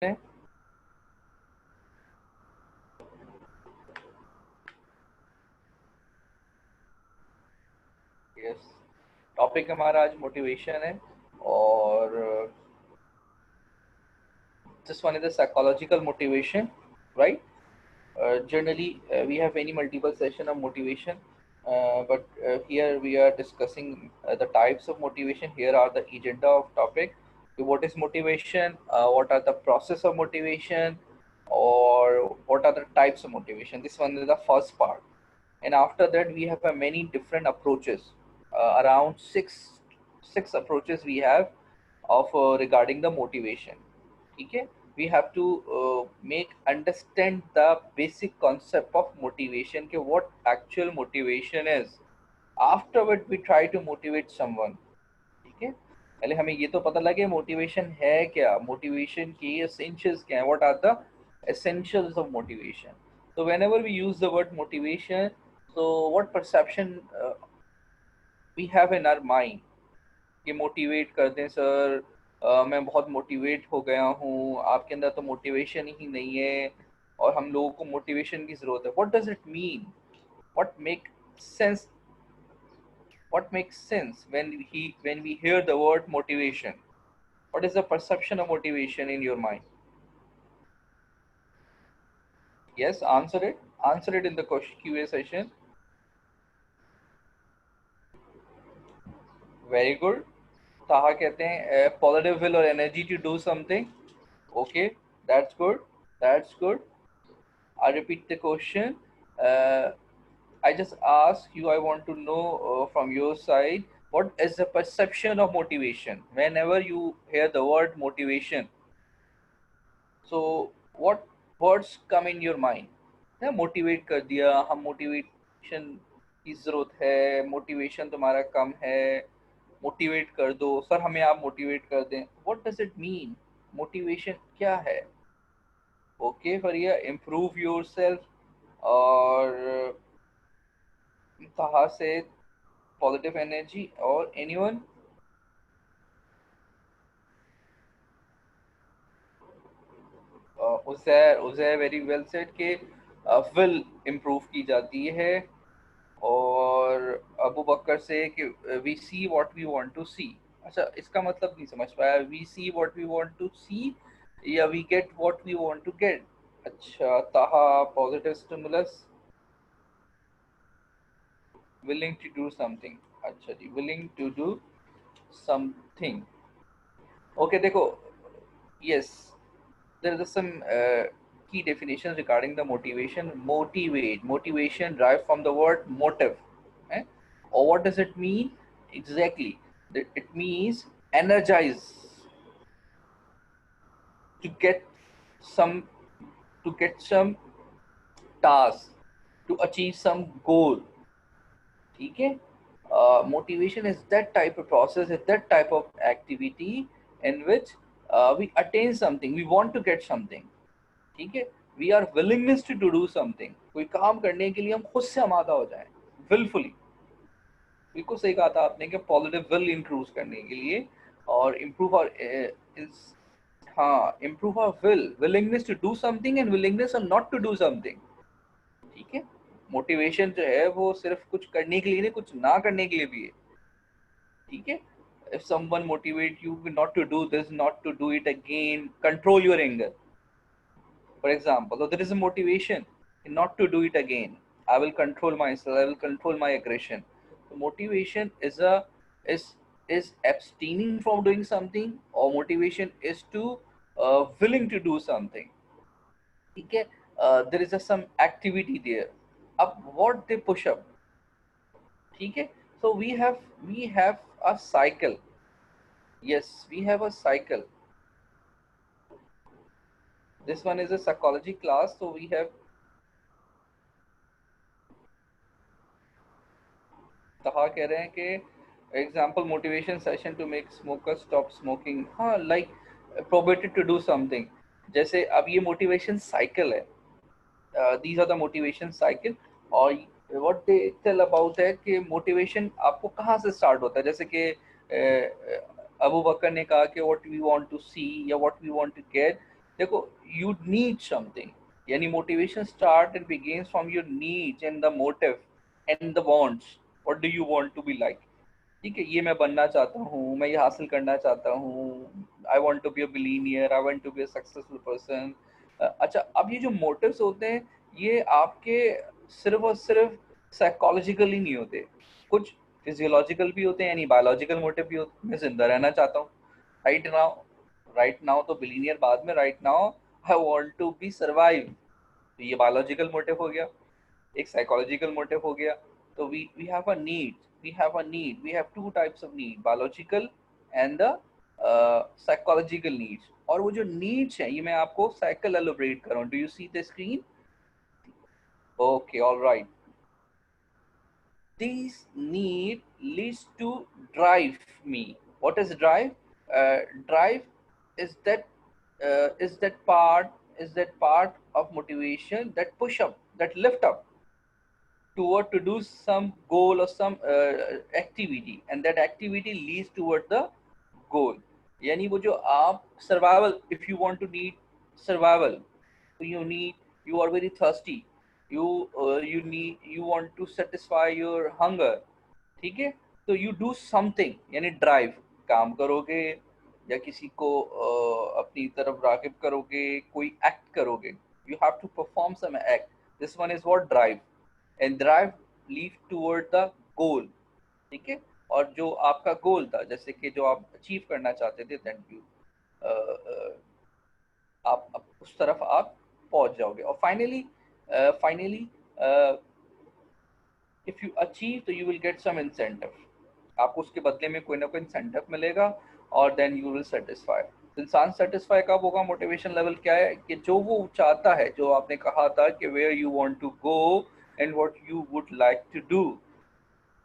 है। Yes, topic हमारा आज मोटिवेशन है और this one is the psychological motivation, right? Generally, we have any multiple session of motivation, but here we are discussing the types of motivation. Here are the agenda of topic. So what is motivation? What are the process of motivation? Or what are the types of motivation? This one is the first part. And after that, we have many different approaches. Around six approaches we have of regarding the motivation. Okay, we have to make understand the basic concept of motivation कि what actual motivation is. Afterward we try to motivate someone. ठीक है, पहले हमें ये तो पता लगे motivation है क्या, मोटिवेशन के essentials क्या है, what are the essentials of motivation. So whenever we use the word motivation, so what perception we have in our mind कि मोटिवेट कर दें सर, मैं बहुत मोटिवेट हो गया हूँ, आपके अंदर तो मोटिवेशन ही नहीं है और हम लोगों को मोटिवेशन की जरूरत है. What does it mean? What make sense? What makes sense when we hear the word motivation? What is the perception of motivation in your mind? Yes, answer it in the question Q&A session. Very good. Taha कहते हैं positive will और energy to do something. Okay, that's good, that's good. I repeat the question. Uh, I just ask you, I want to know from your side, what is the perception of motivation? Whenever you hear the word motivation, so what words come in your mind? ना motivate कर दिया, हम motivation की ज़रूरत है, motivation तुम्हारा कम है, motivate कर दो सर, हमें आप मोटिवेट कर दें. What does it mean? Motivation क्या है? Okay Fariya, improve yourself. और Taha said positive energy, or anyone? Uzair very well said कि विल इम्प्रूव की जाती है. और अबू बकर से कि we see what we want to see. अच्छा, इसका मतलब नहीं समझ पाया. We see what we want to see या we get what we want to get? अच्छा, Taha positive stimulus, willing to do something. अच्छा जी, willing to do something. Okay देखो, yes, there is some key definitions regarding the motivation. Motivation derived from the word motive. eh? Or what does it mean exactly? It means energize, to get some, to get some task, to achieve some goal. ठीक है, motivation is that type of process, is that type of activity in which we attain something, we want to get something. ठीक है, we are willingness to do something. कोई काम करने के लिए हम खुद से आमादा हो जाएं विलफुली. बिल्कुल सही कहा था आपने कि पॉजिटिव विल इंक्रूव करने के लिए और इम्प्रूव और हाँ, improve our will, willingness to do something and willingness और नॉट टू डू समथिंग. ठीक है, मोटिवेशन जो है वो सिर्फ कुछ करने के लिए नहीं, कुछ ना करने के लिए भी है. ठीक है, if someone motivate you not to do this, not to do it again, control your anger, for example. So there is a motivation not to do it again. I will control myself, I will control my aggression. So motivation is abstaining from doing something, or motivation is to willing to do something. Okay, there is some activity there. Up what they push up. Okay, so we have a cycle. Yes, we have a cycle. This one is a psychology class, so we have. कहा कह रहे हैं कि example motivation session to make smoker stop smoking. हाँ, like prohibited to do something. जैसे अब ये motivation cycle है, these are the motivation cycle. और व्हाट दे टेल अबाउट है कि मोटिवेशन आपको कहाँ से स्टार्ट होता है. जैसे कि अबू बकर ने कहा कि what we want to see या what we want to get. देखो, you need something, यानी motivation start and begins from your needs and the motive and the wants. What do you want to be like? ठीक है, ये मैं बनना चाहता हूँ, मैं ये हासिल करना चाहता हूँ, I want to be a billionaire, I want to be a successful person. अच्छा, अब ये जो मोटिव्स होते हैं, ये आपके सिर्फ और सिर्फ साइकोलॉजिकल ही नहीं होते, कुछ फिजियोलॉजिकल भी होते हैं, यानी बायोलॉजिकल मोटिव भी होते हैं। मैं जिंदा रहना चाहता हूँ राइट नाउ, राइट नाउ तो बिलीनियर बाद में, right now I want to be survive, तो ये बायोलॉजिकल मोटिव हो गया, एक साइकोलॉजिकल मोटिव हो गया। तो we have a need, we have two types of need, biological and the psychological needs. और वो जो नीड्स हैं, ये मैं आपको साइकिल एलोबरेट कर रहा हूँ। Do you see the screen? Okay, all right. These need leads to drive me. What is drive? Drive is that part of motivation that push up, that lift up toward to do some goal or some activity, and that activity leads toward the goal. यानी वो जो आप survival, if you want to need survival, you need, you are very thirsty, you want to satisfy your hunger, ठीक है, तो you do something, यानी drive, काम करोगे या किसी को अपनी तरफ रागिब करोगे, कोई एक्ट करोगे, you have to perform some act, this one is what drive, and drive lead toward the goal, ठीक है। और जो आपका गोल था, जैसे कि जो आप अचीव करना चाहते थे, देन यू आप उस तरफ आप पहुंच जाओगे। और फाइनली इफ यू अचीव, तो you will get some incentive, आपको उसके बदले में कोई ना कोई इंसेंटिव मिलेगा, और देन यू विल सेटिस्फाई। इंसान सेटिस्फाई कब होगा? मोटिवेशन लेवल क्या है कि जो वो चाहता है, जो आपने कहा था कि where you want to go and what you would like to do,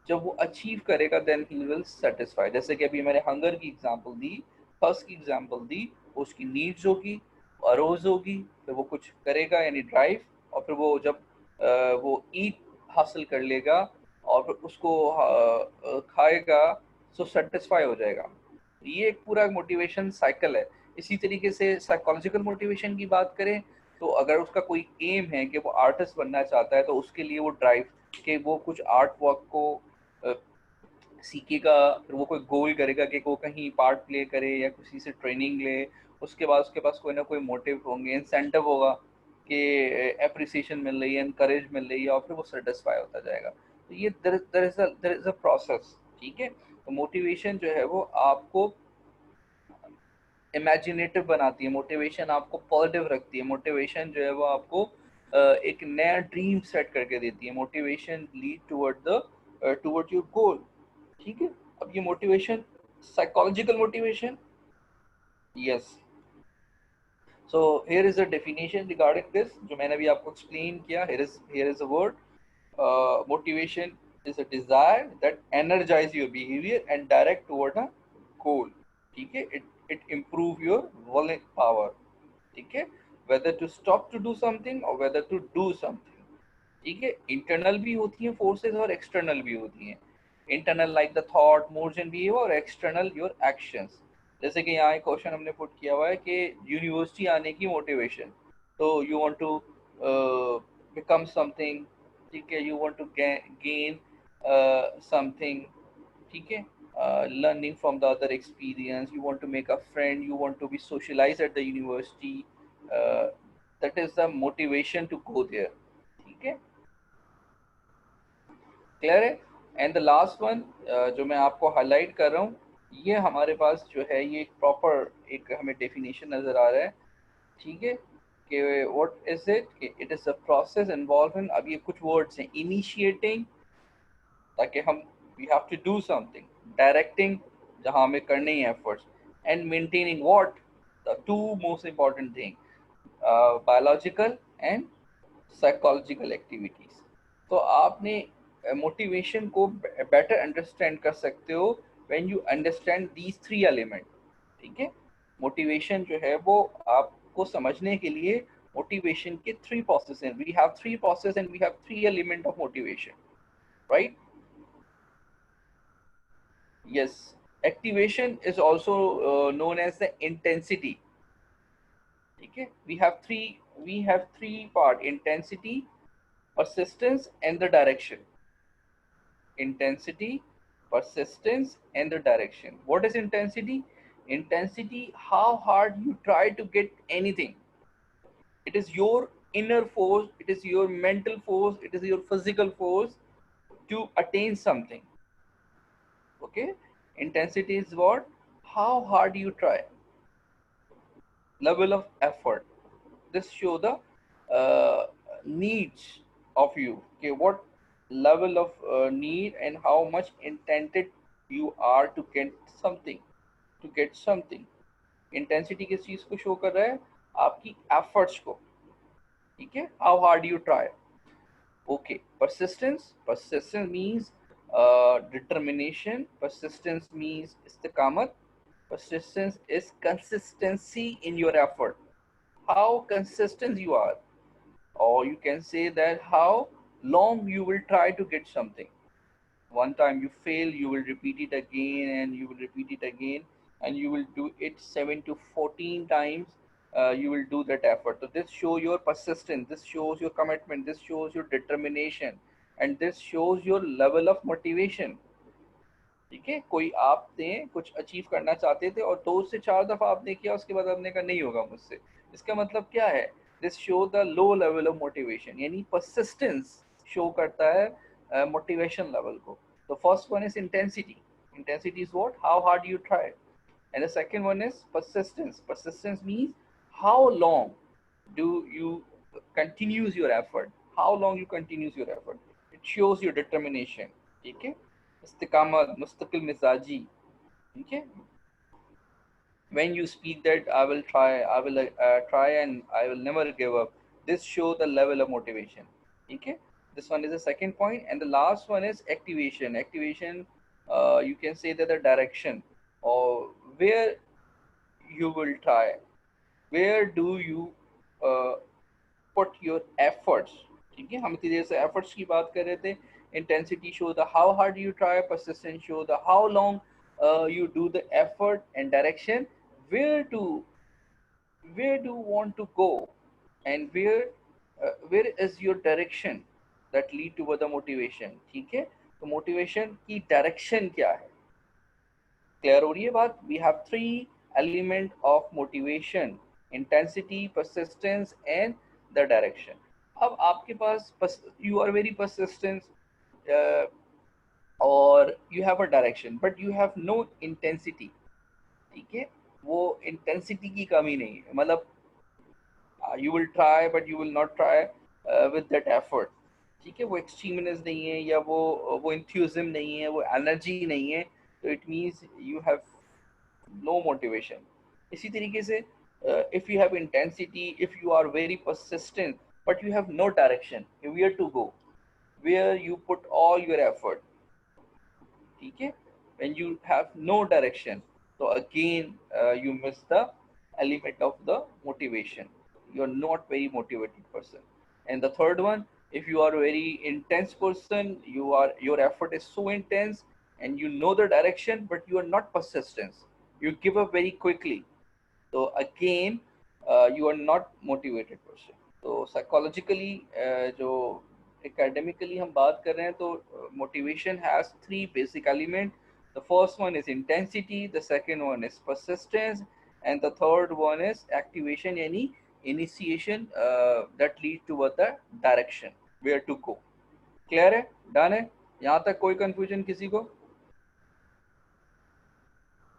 जब वो अचीव करेगा देन ही विल सेटिस्फाई। जैसे कि अभी मैंने हंगर की एग्जांपल दी, थर्स्ट की एग्जांपल दी, उसकी नीड्स होगी, अरोज होगी, फिर वो कुछ करेगा यानी ड्राइव, और फिर वो जब वो ईट हासिल कर लेगा और फिर उसको खाएगा, सो सेटिस्फाई हो जाएगा। ये एक पूरा मोटिवेशन साइकिल है। इसी तरीके से साइकोलॉजिकल मोटिवेशन की बात करें, तो अगर उसका कोई एम है कि वो आर्टिस्ट बनना चाहता है, तो उसके लिए वो ड्राइव कि वो कुछ आर्ट वर्क को सीखेगा, फिर वो कोई गोल करेगा कि वो कहीं पार्ट प्ले करे या किसी से ट्रेनिंग ले, उसके बाद उसके पास कोई ना कोई मोटिव होंगे, इंसेंटिव होगा कि एप्रिसिएशन मिल रही है, इनकरेज मिल रही है, और फिर वो सेटिस्फाई होता जाएगा। तो ये देयर इज अ प्रोसेस, ठीक है। तो मोटिवेशन जो है वो आपको इमेजिनेटिव बनाती है, मोटिवेशन आपको पॉजिटिव रखती है, मोटिवेशन जो है वो आपको एक नया ड्रीम सेट करके देती है, motivation lead toward your goal, ठीक है। अब ये motivation, psychological motivation, yes, so here is a definition regarding this, जो मैंने अभी आपको एक्सप्लेन किया। Here is a word, motivation is a desire that energize your behavior and direct toward a goal, ठीक है। it improve your will power, ठीक है, whether to stop to do something or whether to do something, ठीक है। Internal भी होती हैं forces और एक्सटर्नल भी होती हैं। Internal like the thought, moods and behaviour, और एक्सटर्नल योर एक्शंस। जैसे कि यहाँ एक क्वेश्चन हमने पुट किया हुआ है कि यूनिवर्सिटी आने की मोटिवेशन, तो you want to become something, ठीक है, you want to gain something, ठीक है, learning from the other experience, you want to make a friend, you want to be socialized at the university, uh, that is the motivation to go there, ठीक है, clear है। And the last one जो मैं आपको highlight कर रहा हूँ, ये हमारे पास जो है ये एक प्रॉपर एक हमें डेफिनेशन नजर आ रहा है, ठीक है, कि what is it, it is a process involve in, अब ये कुछ वर्ड्स हैं, इनिशिएटिंग, ताकि हम, we have to do something, directing, जहाँ हमें करने ही efforts, and maintaining, what, the to most important thing, biological and psychological activities. तो आपने मोटिवेशन को बेटर अंडरस्टैंड कर सकते हो when you understand these three element, ठीक है। मोटिवेशन जो है वो आपको समझने के लिए, मोटिवेशन के थ्री प्रोसेस हैं, we have three process and we have three element of motivation, right, yes, activation is also known as the intensity, ठीक है, we have three part: intensity, persistence and the direction. Intensity, persistence and the direction. What is intensity? Intensity, how hard you try to get anything. It is your inner force, it is your mental force, it is your physical force to attain something. Okay, intensity is what? How hard you try, level of effort. This show the needs of you. Okay, what level of need and how much intended you are to get something, to get something. Intensity किस चीज को show कर रहा है? आपकी efforts को. ठीक है, how hard you try. Okay, persistence means determination. Persistence means istikamat. Persistence is consistency in your effort, how consistent you are, or you can say that how long you will try to get something. One time you fail, you will repeat it again and you will repeat it again, and you will do it 7 to 14 times. You will do that effort. So this shows your persistence, this shows your commitment, this shows your determination, and this shows your level of motivation. ठीक है, कोई आपने कुछ achieve करना चाहते थे और 2 से 4 दफा आपने किया, उसके बाद आपने कहा नहीं होगा मुझसे. इसका मतलब क्या है? This show the low level of motivation. यानी परसिस्टेंस शो करता है मोटिवेशन लेवल को. The first one is intensity. Intensity is what? How hard you try. And the second one is persistence. Persistence means how long do you continues your effort. How long you continues your effort. It shows your determination. ठीक है, इस्तिकामत, मुस्तकिल मिजाजी. ठीक है, when you speak that I will try, I will try and I will never give up. This show the level of motivation. Okay, this one is the second point, and the last one is activation. Activation, you can say that the direction or where you will try, where do you uh, put your efforts. ठीक है, हम इतनी देर से efforts की बात कर रहे थे. Intensity show the how hard you try, persistence show the how long you do the effort, and direction where to, where do you want to go, and where is your direction that lead to the motivation. ठीक है, तो motivation की direction क्या है? Clear हो रही है बात? We have 3 element of motivation: intensity, persistence and the direction. अब आपके पास यू आर वेरी परसिस्टेंट और you have a direction but you have no intensity. ठीक है, वो इंटेंसिटी की कमी नहीं है, मतलब you will try but you will not try with that effort. ठीक है, वो एक्सट्रीमनेस नहीं है, या वो इंथ्यूजम नहीं है, वो एनर्जी नहीं है, तो it means you have no motivation. इसी तरीके से if you have intensity, if you are very persistent but you have no direction where to go, where you put all your effort. ठीक है, when you have no direction, so again you miss the element of the motivation. You are not very motivated person. And the third one, if you are a very intense person, your effort is so intense and you know the direction but you are not persistent, you give up very quickly, so again you are not motivated person. तो psychologically जो academically हम बात कर रहे हैं, तो motivation has 3 basic elements. The first one is intensity, the second one is persistence, and the third one is activation, यानी initiation that lead toward the direction where to go. Clear है? Done है? यहाँ तक कोई confusion किसी को?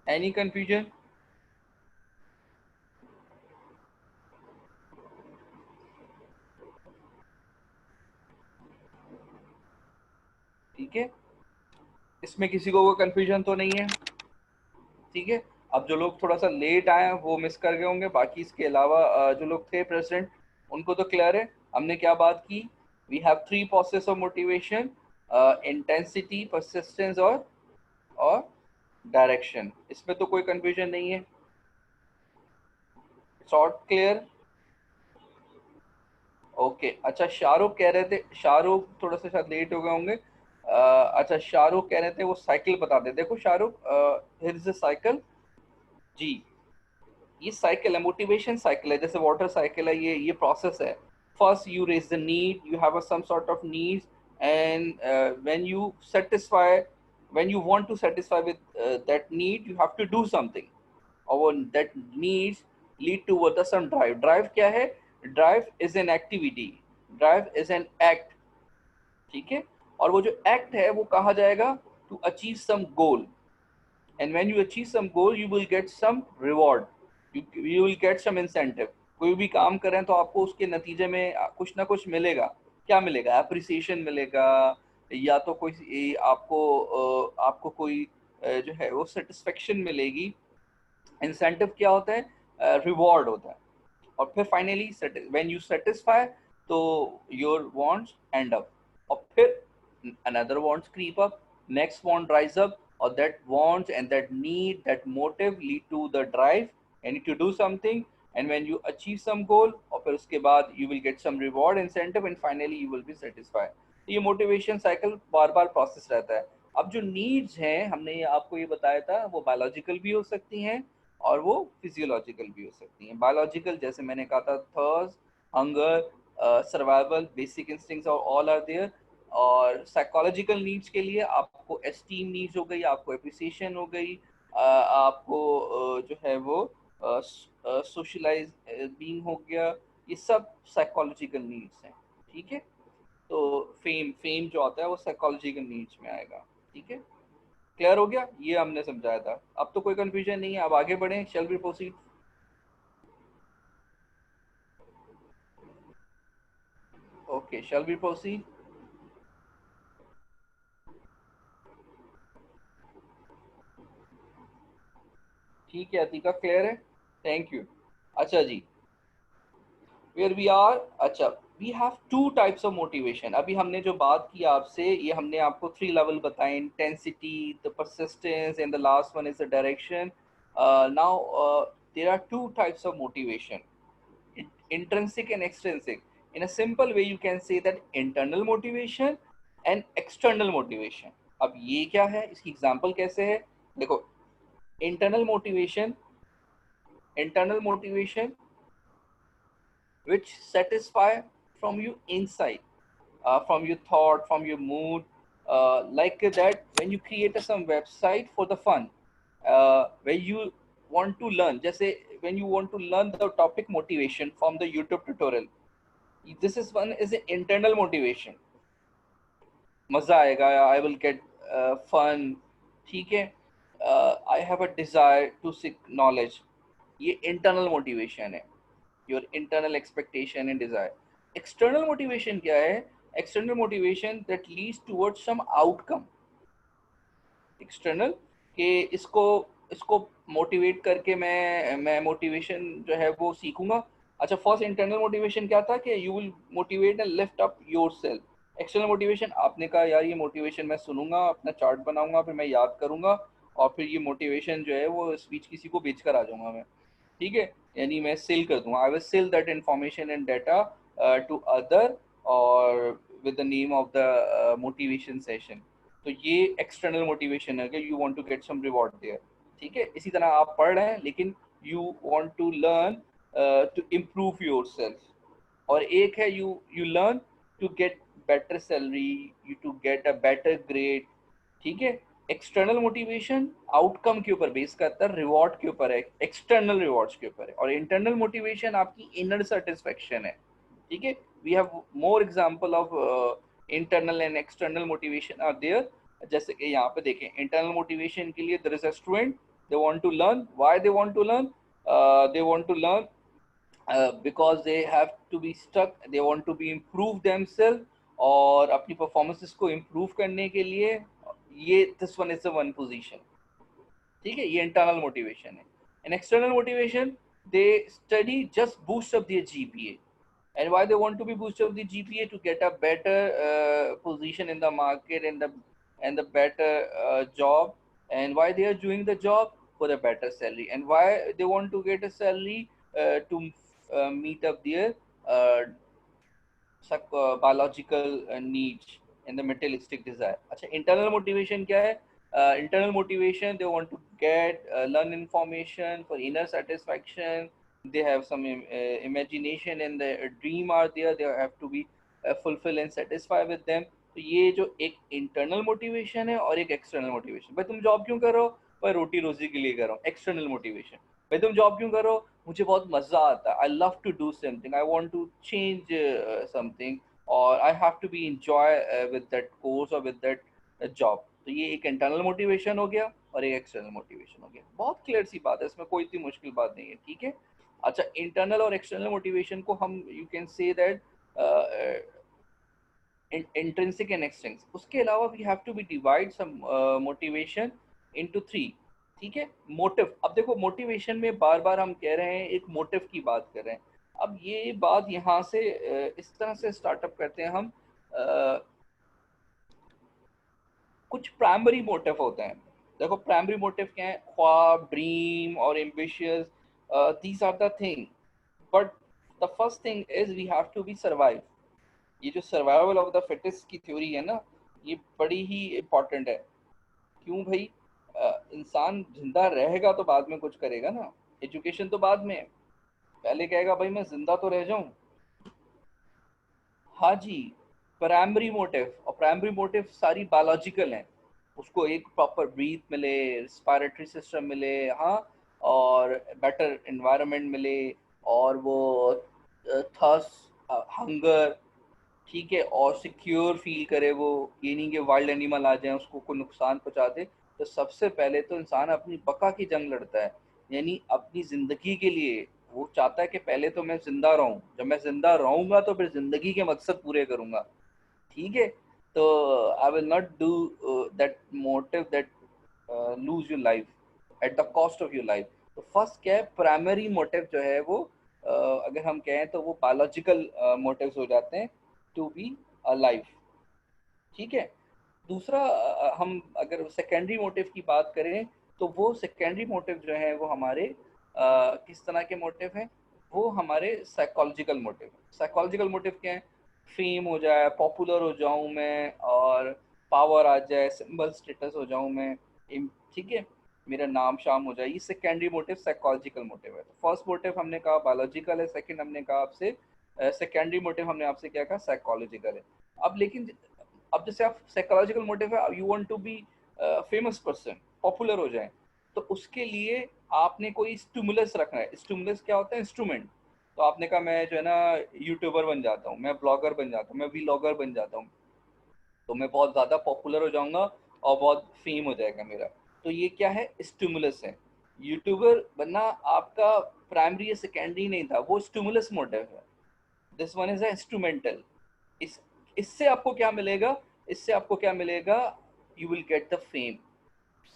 Any confusion? ठीक है, इसमें किसी को कोई कंफ्यूजन तो नहीं है? ठीक है, अब जो लोग थोड़ा सा लेट आए हैं वो मिस कर गए होंगे, बाकी इसके अलावा जो लोग थे प्रेसिडेंट उनको तो क्लियर है. हमने क्या बात की? We have 3 process of motivation: intensity, persistence और डायरेक्शन. इसमें तो कोई कंफ्यूजन नहीं है. Short clear? ओके, अच्छा शाहरुख कह रहे थे, शाहरुख थोड़ा सा शायद लेट हो गए होंगे. अच्छा शाहरुख कह रहे थे वो साइकिल बता दे. देखो Shahrukh, here is a cycle. जी, ये साइकिल है, मोटिवेशन साइकिल है, जैसे वाटर साइकिल है, ये प्रोसेस है. First you raise the need, you have some sort of needs, and when you want to satisfy with that need, you have to do something, or that needs lead towards some drive. Drive क्या है? Drive is an activity, drive is an act. ठीक है, और वो जो act है वो कहा जाएगा to achieve some goal, and when you achieve some goal you will get some reward, you will get some incentive. कोई भी काम करें तो आपको उसके नतीजे में कुछ ना कुछ मिलेगा. क्या मिलेगा? अप्रिसिएशन मिलेगा, या तो कोई आपको कोई जो है वो सेटिस्फेक्शन मिलेगी. इंसेंटिव क्या होता है? रिवॉर्ड होता है. और फिर फाइनली व्हेन यू सेटिस्फाई, तो योर वांट्स एंड अप, और फिर another wants creep up, next want rise up, और that wants end that need, that motive lead to the drive, and need to do something, and when you achieve some goal, और फिर उसके बाद you will get some reward, incentive, and finally you will be satisfied. तो ये motivation cycle बार बार process रहता है. अब जो नीड्स हैं, हमने आपको ये बताया था, वो बायोलॉजिकल भी हो सकती हैं और वो फिजियोलॉजिकल भी हो सकती हैं. बायोलॉजिकल जैसे मैंने कहा था, thirst, hunger, survival, basic instincts all are there. और साइकोलॉजिकल नीड्स के लिए आपको एस्टीम नीड्स हो गई, आपको एप्रिसिएशन हो गई, आपको जो है वो सोशलाइज बीइंग हो गया. ये सब साइकोलॉजिकल नीड्स हैं. ठीक है, तो फेम जो आता है वो साइकोलॉजिकल नीड्स में आएगा. ठीक है, क्लियर हो गया? ये हमने समझाया था. अब तो कोई कंफ्यूजन नहीं है, अब आगे बढ़ें. Shall we proceed? Okay, shall we proceed? ठीक है अतिका, क्लियर है? Thank you. अच्छा जी, वेयर वी आर. अच्छा, we have two types of motivation. अभी हमने जो बात की आपसे, ये हमने आपको 3 लेवल बताए: intensity, the persistence, and the last one is the direction. Now there are two types of motivation: intrinsic and extrinsic. In a simple way, you can say that internal motivation and external motivation. अब ये क्या है, इसकी example कैसे है? देखो, internal motivation which satisfy from you inside, from your thought, from your mood, like that when you create some website for the fun, where you want to learn, जैसे when you want to learn the topic motivation from the YouTube tutorial, this is one is an internal motivation. मजा आएगा, I will get fun. ठीक है, I have a desire to seek knowledge. ये internal motivation है, your internal expectation and desire. External motivation क्या है? External motivation that leads towards some outcome. External, कि इसको इसको मोटिवेट करके मैं मोटिवेशन जो है वो सीखूंगा. अच्छा, फर्स्ट इंटरनल मोटिवेशन क्या था? कि you will motivate and lift up yourself. External motivation, आपने कहा यार ये मोटिवेशन मैं सुनूंगा, अपना चार्ट बनाऊंगा, फिर मैं याद करूंगा, और फिर ये मोटिवेशन जो है वो स्पीच किसी को बेच कर आ जाऊंगा मैं. ठीक है, यानी मैं सेल कर दूंगा. I will sell that information and data to other, और with the name of the motivation session. तो ये एक्सटर्नल मोटिवेशन है कि you want to get some reward there. ठीक है, इसी तरह आप पढ़ रहे हैं लेकिन you want to learn to improve yourself. और एक है you learn to get better salary, you to get a better grade. ठीक है, एक्सटर्नल मोटिवेशन आउटकम के ऊपर बेस करता है, रिवॉर्ड के ऊपर है, एक्सटर्नल रिवॉर्ड्स के ऊपर है. और इंटरनल मोटिवेशन आपकी इनर सेटिस्फेक्शन है. ठीक है, we have more example of internal and external motivation are there. जैसे कि यहाँ पे देखें, इंटरनल मोटिवेशन के लिए there is a student, they want to learn. Why they want to learn? They want to learn because they have to be stuck, they want to be improve themselves, और अपनी performances को improve करने के लिए ये this one is the one position. ठीक है, ये इंटरनल मोटिवेशन है. And external motivation, they study just boost up their GPA. And why they want to be boost up the GPA? To get a better position in the market, and the better job. And why they are doing the job? For a better salary. And why they want to get a salary? To meet up their biological needs and the materialistic desire. अच्छा, internal motivation क्या है? internal motivation, they want to get learn information for inner satisfaction. They have some imagination and the dream are there, they have to be fulfill and satisfy with them. तो ये जो एक internal motivation है और एक external motivation, भाई तुम job क्यों करो, भाई रोटी रोजी के लिए करो, एक्सटर्नल मोटिवेशन। भाई तुम जॉब क्यों करो, मुझे बहुत मजा आता है, I love to do something, I want to change something, और I have to be enjoy with that course और विद दैट जॉब। तो ये एक इंटरनल मोटिवेशन हो गया और एक एक्सटर्नल मोटिवेशन हो गया। बहुत क्लियर सी बात है, इसमें कोई इतनी मुश्किल बात नहीं है, ठीक है। अच्छा, इंटरनल और एक्सटर्नल मोटिवेशन को हम you can say that intrinsic and extrinsic। उसके अलावा we have to be divide some motivation into three, ठीक है। मोटिव, अब देखो मोटिवेशन में बार बार हम कह रहे हैं एक मोटिव की बात कर रहे हैं। अब ये बात यहाँ से इस तरह से स्टार्टअप करते हैं हम, कुछ प्राइमरी मोटिव होते हैं। देखो प्राइमरी मोटिव क्या है, ख्वाब, ड्रीम और ambitious, these are the thing. But the first thing is we have to be survive. ये जो सर्वाइवल ऑफ द फिटेस्ट की थ्योरी है ना, ये बड़ी ही इम्पोर्टेंट है। क्यों भाई, इंसान जिंदा रहेगा तो बाद में कुछ करेगा ना, एजुकेशन तो बाद में, पहले कहेगा भाई मैं जिंदा तो रह जाऊं। हाँ जी, प्राइमरी मोटिव, और प्राइमरी मोटिव सारी बायोलॉजिकल हैं। उसको एक प्रॉपर ब्रीथ मिले, रेस्पिरेटरी सिस्टम मिले, हाँ, और बेटर एनवायरनमेंट मिले, और वो थर्स्ट, हंगर, ठीक है, और सिक्योर फील करे वो, ये नहीं कि वाइल्ड एनिमल आ जाए उसको कोई नुकसान पहुंचा दे। तो सबसे पहले तो इंसान अपनी बका की जंग लड़ता है, यानी अपनी जिंदगी के लिए वो चाहता है कि पहले तो मैं जिंदा रहूं, जब मैं जिंदा रहूंगा तो फिर जिंदगी के मकसद पूरे करूंगा, ठीक है। तो I will not do that motive that lose your life at the cost of your life. तो फर्स्ट क्या है, प्राइमरी मोटिव जो है वो अगर हम कहें तो वो बायोलॉजिकल मोटिव्स हो जाते हैं टू बी अलाइव, ठीक है। दूसरा हम अगर सेकेंडरी मोटिव की बात करें तो वो सेकेंडरी मोटिव जो है वो हमारे किस तरह के मोटिव हैं, वो हमारे साइकोलॉजिकल मोटिव। साइकोलॉजिकल मोटिव क्या है, फेम हो जाए, पॉपुलर हो जाऊं मैं, और पावर आ जाए, सिंबल स्टेटस हो जाऊं मैं, ठीक है, मेरा नाम शाम हो जाए, ये सेकेंडरी मोटिव साइकोलॉजिकल मोटिव है। तो फर्स्ट मोटिव हमने कहा बायोलॉजिकल है, सेकंड हमने कहा आपसे सेकेंडरी मोटिव हमने आपसे क्या कहा, साइकोलॉजिकल है। अब लेकिन अब जैसे आप साइकोलॉजिकल मोटिव है, you want to be famous person, popular हो जाए, तो उसके लिए आपने कोई स्टिमुलस रखना है। स्टिमुलस क्या होता है, इंस्ट्रूमेंट। तो आपने कहा मैं जो है ना यूट्यूबर बन जाता हूँ, मैं ब्लॉगर बन जाता हूँ, मैं व्लॉगर बन जाता हूँ, तो मैं बहुत ज़्यादा पॉपुलर हो जाऊंगा और बहुत फेम हो जाएगा मेरा। तो ये क्या है, स्टिमुलस है। यूट्यूबर बनना आपका प्राइमरी या सेकेंडरी नहीं था, वो स्टिमुलस मोटिव है। This one is instrumental. इस इससे आपको क्या मिलेगा, इससे आपको क्या मिलेगा, you will get the fame.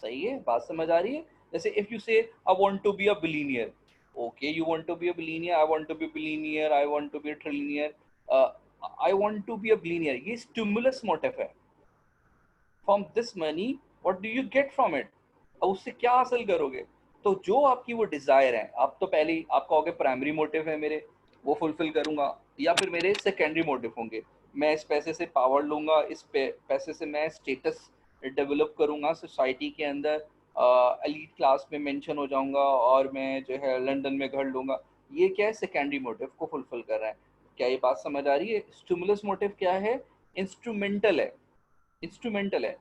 सही है, बात समझ आ रही है। जैसे if you say I want to be a billionaire, okay, you want to be a billionaire, I want to be billionaire, I want to be a trillionaire, I want to be a billionaire, ये stimulus motive है। From this money what do you get from it, और उससे क्या हासिल करोगे। तो जो आपकी वो डिजायर है, आप तो पहले ही आप कहोगे प्राइमरी मोटिव है मेरे, वो फुलफिल करूंगा, या फिर मेरे सेकेंडरी मोटिव होंगे, मैं इस पैसे से पावर लूंगा, इस पैसे से मैं स्टेटस डेवलप करूंगा सोसाइटी के अंदर, एलीट क्लास में मेंशन हो जाऊंगा, और मैं जो है लंदन में घर लूंगा। ये क्या है, सेकेंडरी मोटिव को फुलफिल कर रहा है। क्या ये बात समझ आ रही है। स्टिमुलस मोटिव क्या है, इंस्ट्रूमेंटल है, इंस्ट्रूमेंटल है।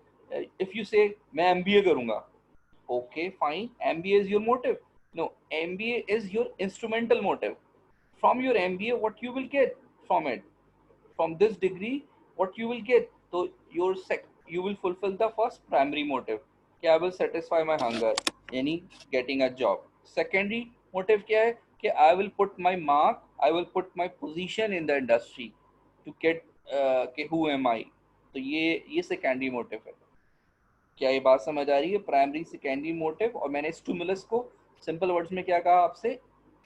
इफ यू से मैं एमबीए करूंगा, okay fine, MBA is your motive, no, MBA is your instrumental motive. From your MBA what you will get from it, from this degree what you will get, so you will fulfill the first primary motive, कि I will satisfy my hunger, यानी getting a job। secondary motive क्या है, कि I will put my mark, I will put my position in the industry to get कि who am I। तो ये secondary motive है। क्या ये बात समझ आ रही है, प्राइमरी सेकेंडरी मोटिव, और मैंने स्टिमुलस को सिंपल वर्ड्स में क्या कहा आपसे,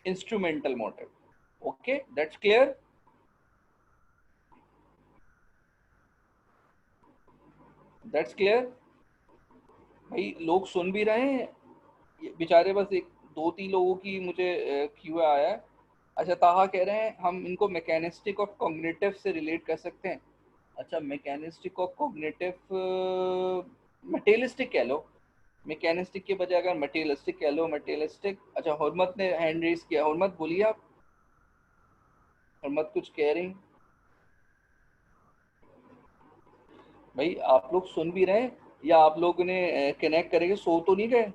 instrumental motive. Okay, that's clear, that's clear. भाई लोग सुन भी रहे हैं, ये बेचारे, बस एक दो तीन लोगों की मुझे क्यू आया है। अच्छा, ताहा कह रहे हैं हम इनको मैकेनिस्टिक और कॉग्निटिव से रिलेट कर सकते हैं। अच्छा, मैकेनिस्टिक और कॉग्निटिव, मटेरियलिस्टिक कह लो, मैकेनिस्टिक के बजाय अगर मटेरियलिस्टिक कह लो, मटेरियलिस्टिक। अच्छा, हुर्मत ने हैंड रेज किया, हुर्मत बोलिए आप, हुर्मत कुछ कह रही। भाई आप लोग सुन भी रहे हैं या आप लोगों ने कनेक्ट करके सो तो नहीं गए,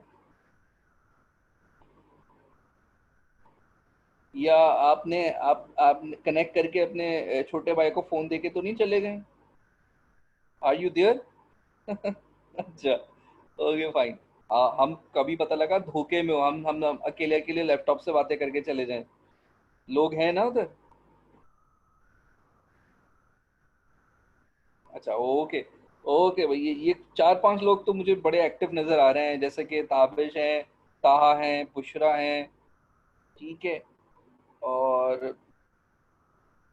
या आप कनेक्ट करके अपने छोटे भाई को फोन देके तो नहीं चले गए? Are you there? अच्छा, ओके फाइन। हम कभी पता लगा धोखे में हो, हम अकेले अकेले लैपटॉप से बातें करके चले जाएं। लोग हैं ना उधर? अच्छा, ओके। ओके भाई, ये चार पांच लोग तो मुझे बड़े एक्टिव नजर आ रहे हैं, जैसे कि ताबिश हैं, ताहा हैं, बुशरा हैं, ठीक है, और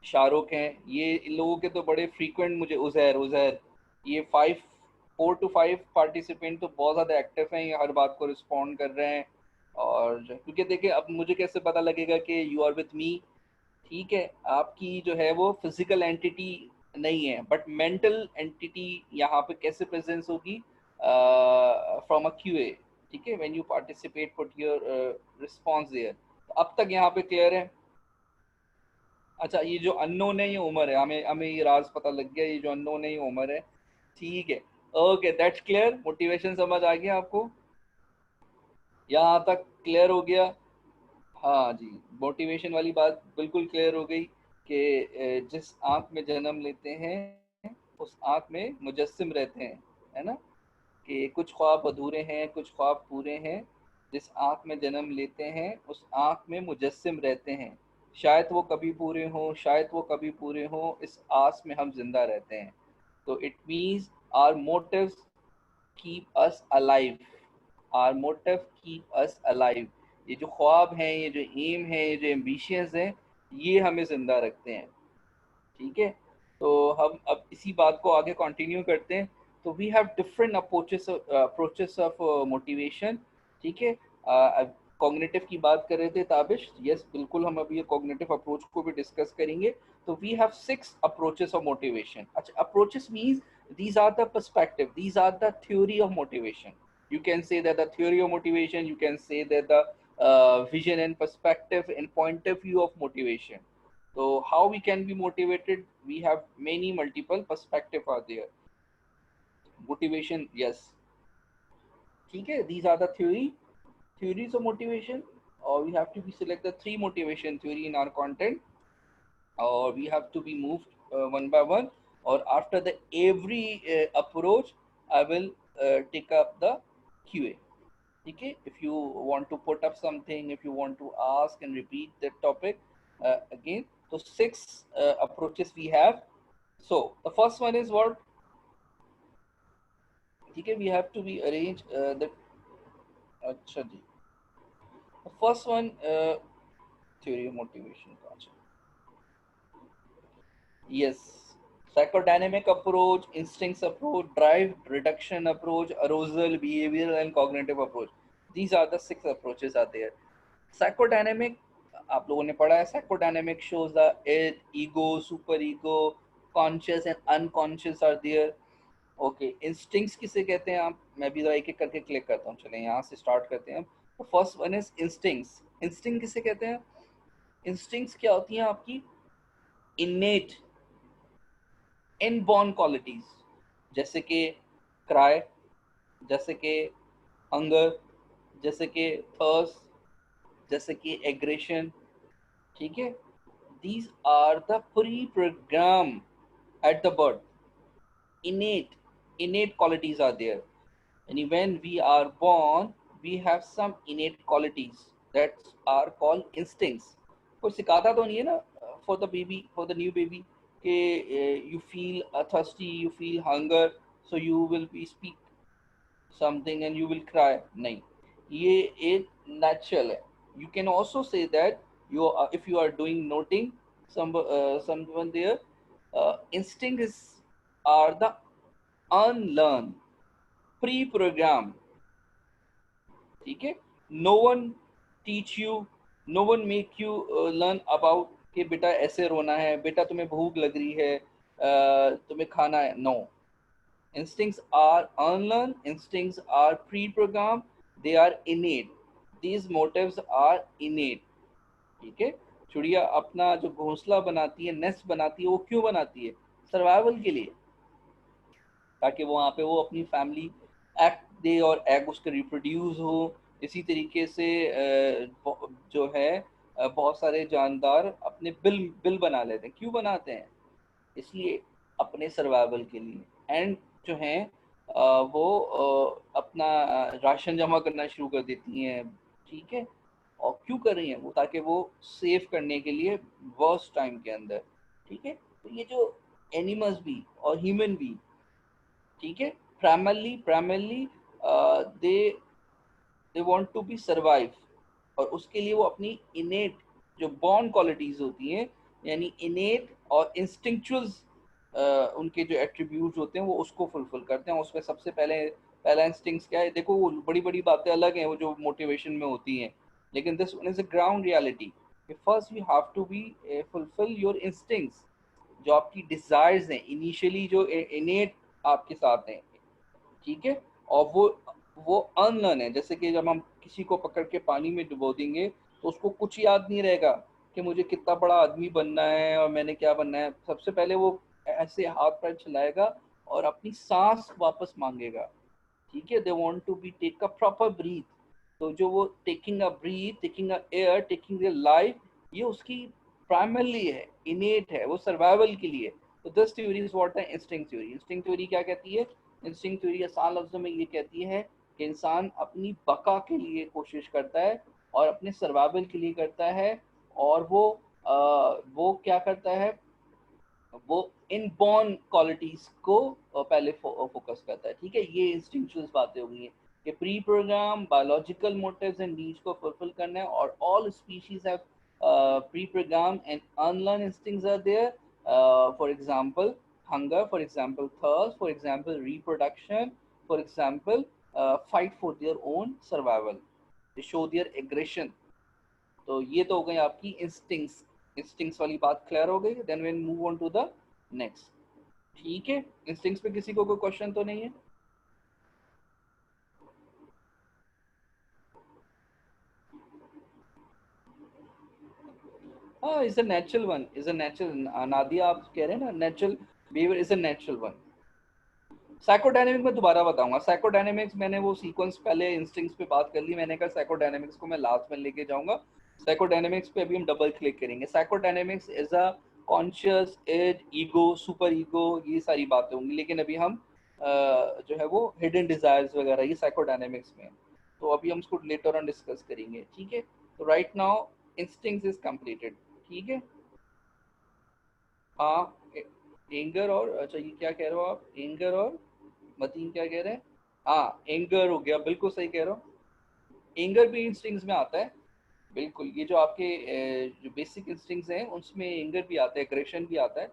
शाहरुख हैं। ये इन लोगों के तो बड़े फ्रीक्वेंट, मुझे उजैर उजैर, ये 4 to 5 पार्टिसिपेंट तो बहुत ज़्यादा एक्टिव हैं, ये हर बात को रिस्पॉन्ड कर रहे हैं। और क्योंकि देखिए, अब मुझे कैसे पता लगेगा कि यू आर विथ मी? ठीक है, आपकी जो है वो फिजिकल एंटिटी नहीं है, बट मेंटल एंटिटी यहाँ पे कैसे प्रेजेंस होगी? From a QA. ठीक है, when you participate put your response there. अब तक यहाँ पे क्लियर है? अच्छा, ये जो अननोन है ये उम्र है, हमें हमें ये राज पता लग गया, ये जो अननोन है ये उम्र है। ठीक है, ओके, दैट्स क्लियर। मोटिवेशन समझ आ गया आपको? यहाँ तक क्लियर हो गया? हाँ जी, मोटिवेशन वाली बात बिल्कुल क्लियर हो गई कि जिस आंख में जन्म लेते हैं उस आंख में मुजस्सिम रहते हैं, है ना? कि कुछ ख्वाब अधूरे हैं, कुछ ख्वाब पूरे हैं, जिस आंख में जन्म लेते हैं उस आंख में मुजस्सिम रहते हैं। शायद वो कभी पूरे हों, शायद वो कभी पूरे हों, इस आस में हम जिंदा रहते हैं। तो it means our motives keep us alive, our motive keep us alive. ये जो ख्वाब हैं, ये जो एम है, ये जो एम्बिशंस हैं, ये हमें जिंदा रखते हैं। ठीक है, तो हम अब इसी बात को आगे कंटिन्यू करते हैं। तो we have different approaches of motivation. ठीक है, कॉग्निटिव की बात कर रहे थे ताबिश, यस बिल्कुल, हम अभी ये कॉग्निटिव अप्रोच को भी डिस्कस करेंगे। तो we have 6 approaches of motivation. अच्छा, approaches means these are the perspective, these are the theory of motivation. You can say that the theory of motivation, you can say that the vision and perspective and point of view of motivation. So how we can be motivated? We have many multiple perspective are there. Motivation, yes. ठीक है, these are the theories of motivation, or we have to be select the 3 motivation theory in our content, or we have to be moved one by one, or after the every approach I will take up the QA. Okay, if you want to put up something, if you want to ask and repeat the topic again. So 6 approaches we have. So the first one is what? Okay, we have to be arrange the अच्छा जी, the first one theory of motivation का, अच्छा, yes, psychodynamic approach, instincts approach, drive reduction approach, arousal, behavioral and cognitive approach. These are the 6 approaches are there. Psychodynamic, आप लोगों ने पढ़ा है, psychodynamic shows the id, ego, super ego, conscious and unconscious are there. Okay, instincts किसे कहते हैं आप? मैं भी एक एक करके क्लिक करता हूँ, चलें यहाँ से स्टार्ट करते हैं। तो first one is instincts. Instinct किसे कहते हैं? इंस्टिंक्ट्स क्या होती हैं आपकी? इनेट, इनबॉर्न क्वालिटीज, जैसे कि क्राई, जैसे कि हंगर, जैसे कि थर्स्ट, जैसे कि एग्रेशन। ठीक है, these are the pre-program at the birth. Innate qualities are there, and when we are born we have some innate qualities that are called instincts. कोई सिखाता तो नहीं है ना for the baby, for the new baby, कि you feel thirsty, you feel hunger, so you will be speak something and you will cry, नहीं, ये एक natural है. You can also say that you are, if you are doing noting someone there, instincts are the unlearned, pre-programmed. ठीक है, no one teach you, no one make you learn about कि बेटा ऐसे रोना है, बेटा तुम्हें भूख लग रही है, तुम्हें खाना है, no. Instincts are unlearned, instincts are pre-programmed, they are innate. These motives are innate. ठीक है, चिड़िया अपना जो घोंसला बनाती है, नेस्ट बनाती है, वो क्यों बनाती है? सर्वाइवल के लिए, ताकि वो वहाँ पे वो अपनी फैमिली एग दे और एग उसके रिप्रोड्यूस हो। इसी तरीके से जो है बहुत सारे जानदार अपने बिल बिल बना लेते हैं। क्यों बनाते हैं? इसलिए अपने सर्वाइवल के लिए। एंड जो है वो अपना राशन जमा करना शुरू कर देती हैं। ठीक है, और क्यों कर रही हैं वो? ताकि वो सेव करने के लिए वर्स्ट टाइम के अंदर। ठीक है, तो ये जो एनिमल्स भी और ह्यूमन भी, ठीक है, primarily they they want to be survive, और उसके लिए वो अपनी इनेट जो बॉर्न क्वालिटीज होती हैं, यानी इनेट और इंस्टिंक्चुअल्स, उनके जो एट्रीब्यूट्स होते हैं वो उसको फुलफिल करते हैं। उसमें सबसे पहला इंस्टिंक्ट्स क्या है? देखो, वो बड़ी बड़ी बातें अलग हैं वो जो मोटिवेशन में होती हैं, लेकिन this one is a ground reality. First you have to be fulfil your instincts, जो आपकी डिजायर्स हैं इनिशियली, जो इनेट आपके साथ हैं। ठीक है, और वो अनलर्न है। जैसे कि जब हम किसी को पकड़ के पानी में डुबो देंगे तो उसको कुछ याद नहीं रहेगा कि मुझे कितना बड़ा आदमी बनना है और मैंने क्या बनना है। सबसे पहले वो ऐसे हाथ पैर चलाएगा और अपनी सांस वापस मांगेगा। ठीक है, they want to be take a proper breath. तो जो वो taking a breath, taking a air, taking a life, ये उसकी प्राइमरली है, इनेट है, वो सर्वाइवल के लिए। तो दिस थ्योरी इज व्हाट है इंस्टिंक्ट थ्योरी। इंस्टिंक्ट थ्योरी क्या कहती है? इंस्टिंक्ट थ्योरी आसान लफ्जों में ये कहती है कि इंसान अपनी बका के लिए कोशिश करता है और अपने सर्वाइवल के लिए करता है, और वो क्या करता है? वो इनबॉर्न क्वालिटीज को पहले फोकस करता है। ठीक है, ये इंस्टिंक्चुअल बातें हो गई हैं कि pre program biological motives and needs को फुलफिल करना है, और all species have pre program and unlearn instincts are there. For example hunger, for example thirst, for example reproduction, for example fight for their own survival, they show their aggression। तो ये तो हो गई आपकी instincts. Instincts वाली बात clear हो गई। Then we move on to the next. ठीक है, इंस्टिंक्ट्स पे किसी को कोई क्वेश्चन तो नहीं है? हाँ, is a natural one, is a natural. Nadia आप कह रहे हैं ना, natural behaviour is a natural one. Psychodynamic में दोबारा बताऊंगा। साइकोडायनेमिक्स मैंने वो सीक्वेंस पहले इंस्टिंक्ट्स पे बात कर ली, मैंने कहा साइकोडायनेमिक्स को मैं लास्ट में लेके जाऊंगा। साइकोडायनेमिक्स पे अभी हम डबल क्लिक करेंगे। Psychodynamics is a conscious, age, ego, super ego, ये सारी बातें होंगी, लेकिन अभी हम जो है वो हिडन डिजायर्स वगैरह ये साइकोडायनेमिक्स में, तो अभी हम उसको लेटर ऑन डिस्कस करेंगे। ठीक है, तो right now instincts is completed. ठीक है, हाँ, एंगर और, अच्छा ये क्या कह रहे हो आप? एंगर और मतीन क्या कह रहे हैं? हाँ, एंगर हो गया, बिल्कुल सही कह रहे हो। एंगर भी इंस्टिंक्ट्स में आता है, बिल्कुल। ये जो आपके जो बेसिक इंस्टिंक्ट्स हैं उसमें एंगर भी आता है, एग्रेशन भी आता है।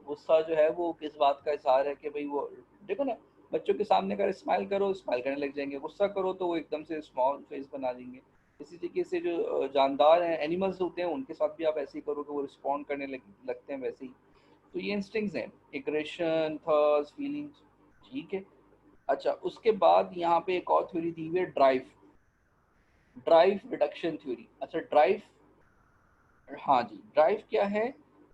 गुस्सा जो है वो किस बात का इजहार है कि भाई वो, देखो ना, बच्चों के सामने अगर स्माइल करो स्माइल करने लग जाएंगे, गुस्सा करो तो वो एकदम से स्मॉल फेस बना देंगे। इसी तरीके से जो जानदार हैं, एनिमल्स होते हैं, उनके साथ भी आप ऐसे ही करो कि वो रिस्पॉन्ड करने लगते हैं वैसे ही। तो ये इंस्टिंक्ट्स हैं, एग्रेशन, थर्स्ट, फीलिंग्स। ठीक है, अच्छा उसके बाद यहाँ पे एक और थ्योरी दी हुई है, ड्राइव, ड्राइव रिडक्शन थ्योरी। अच्छा ड्राइव, हाँ जी, ड्राइव क्या है?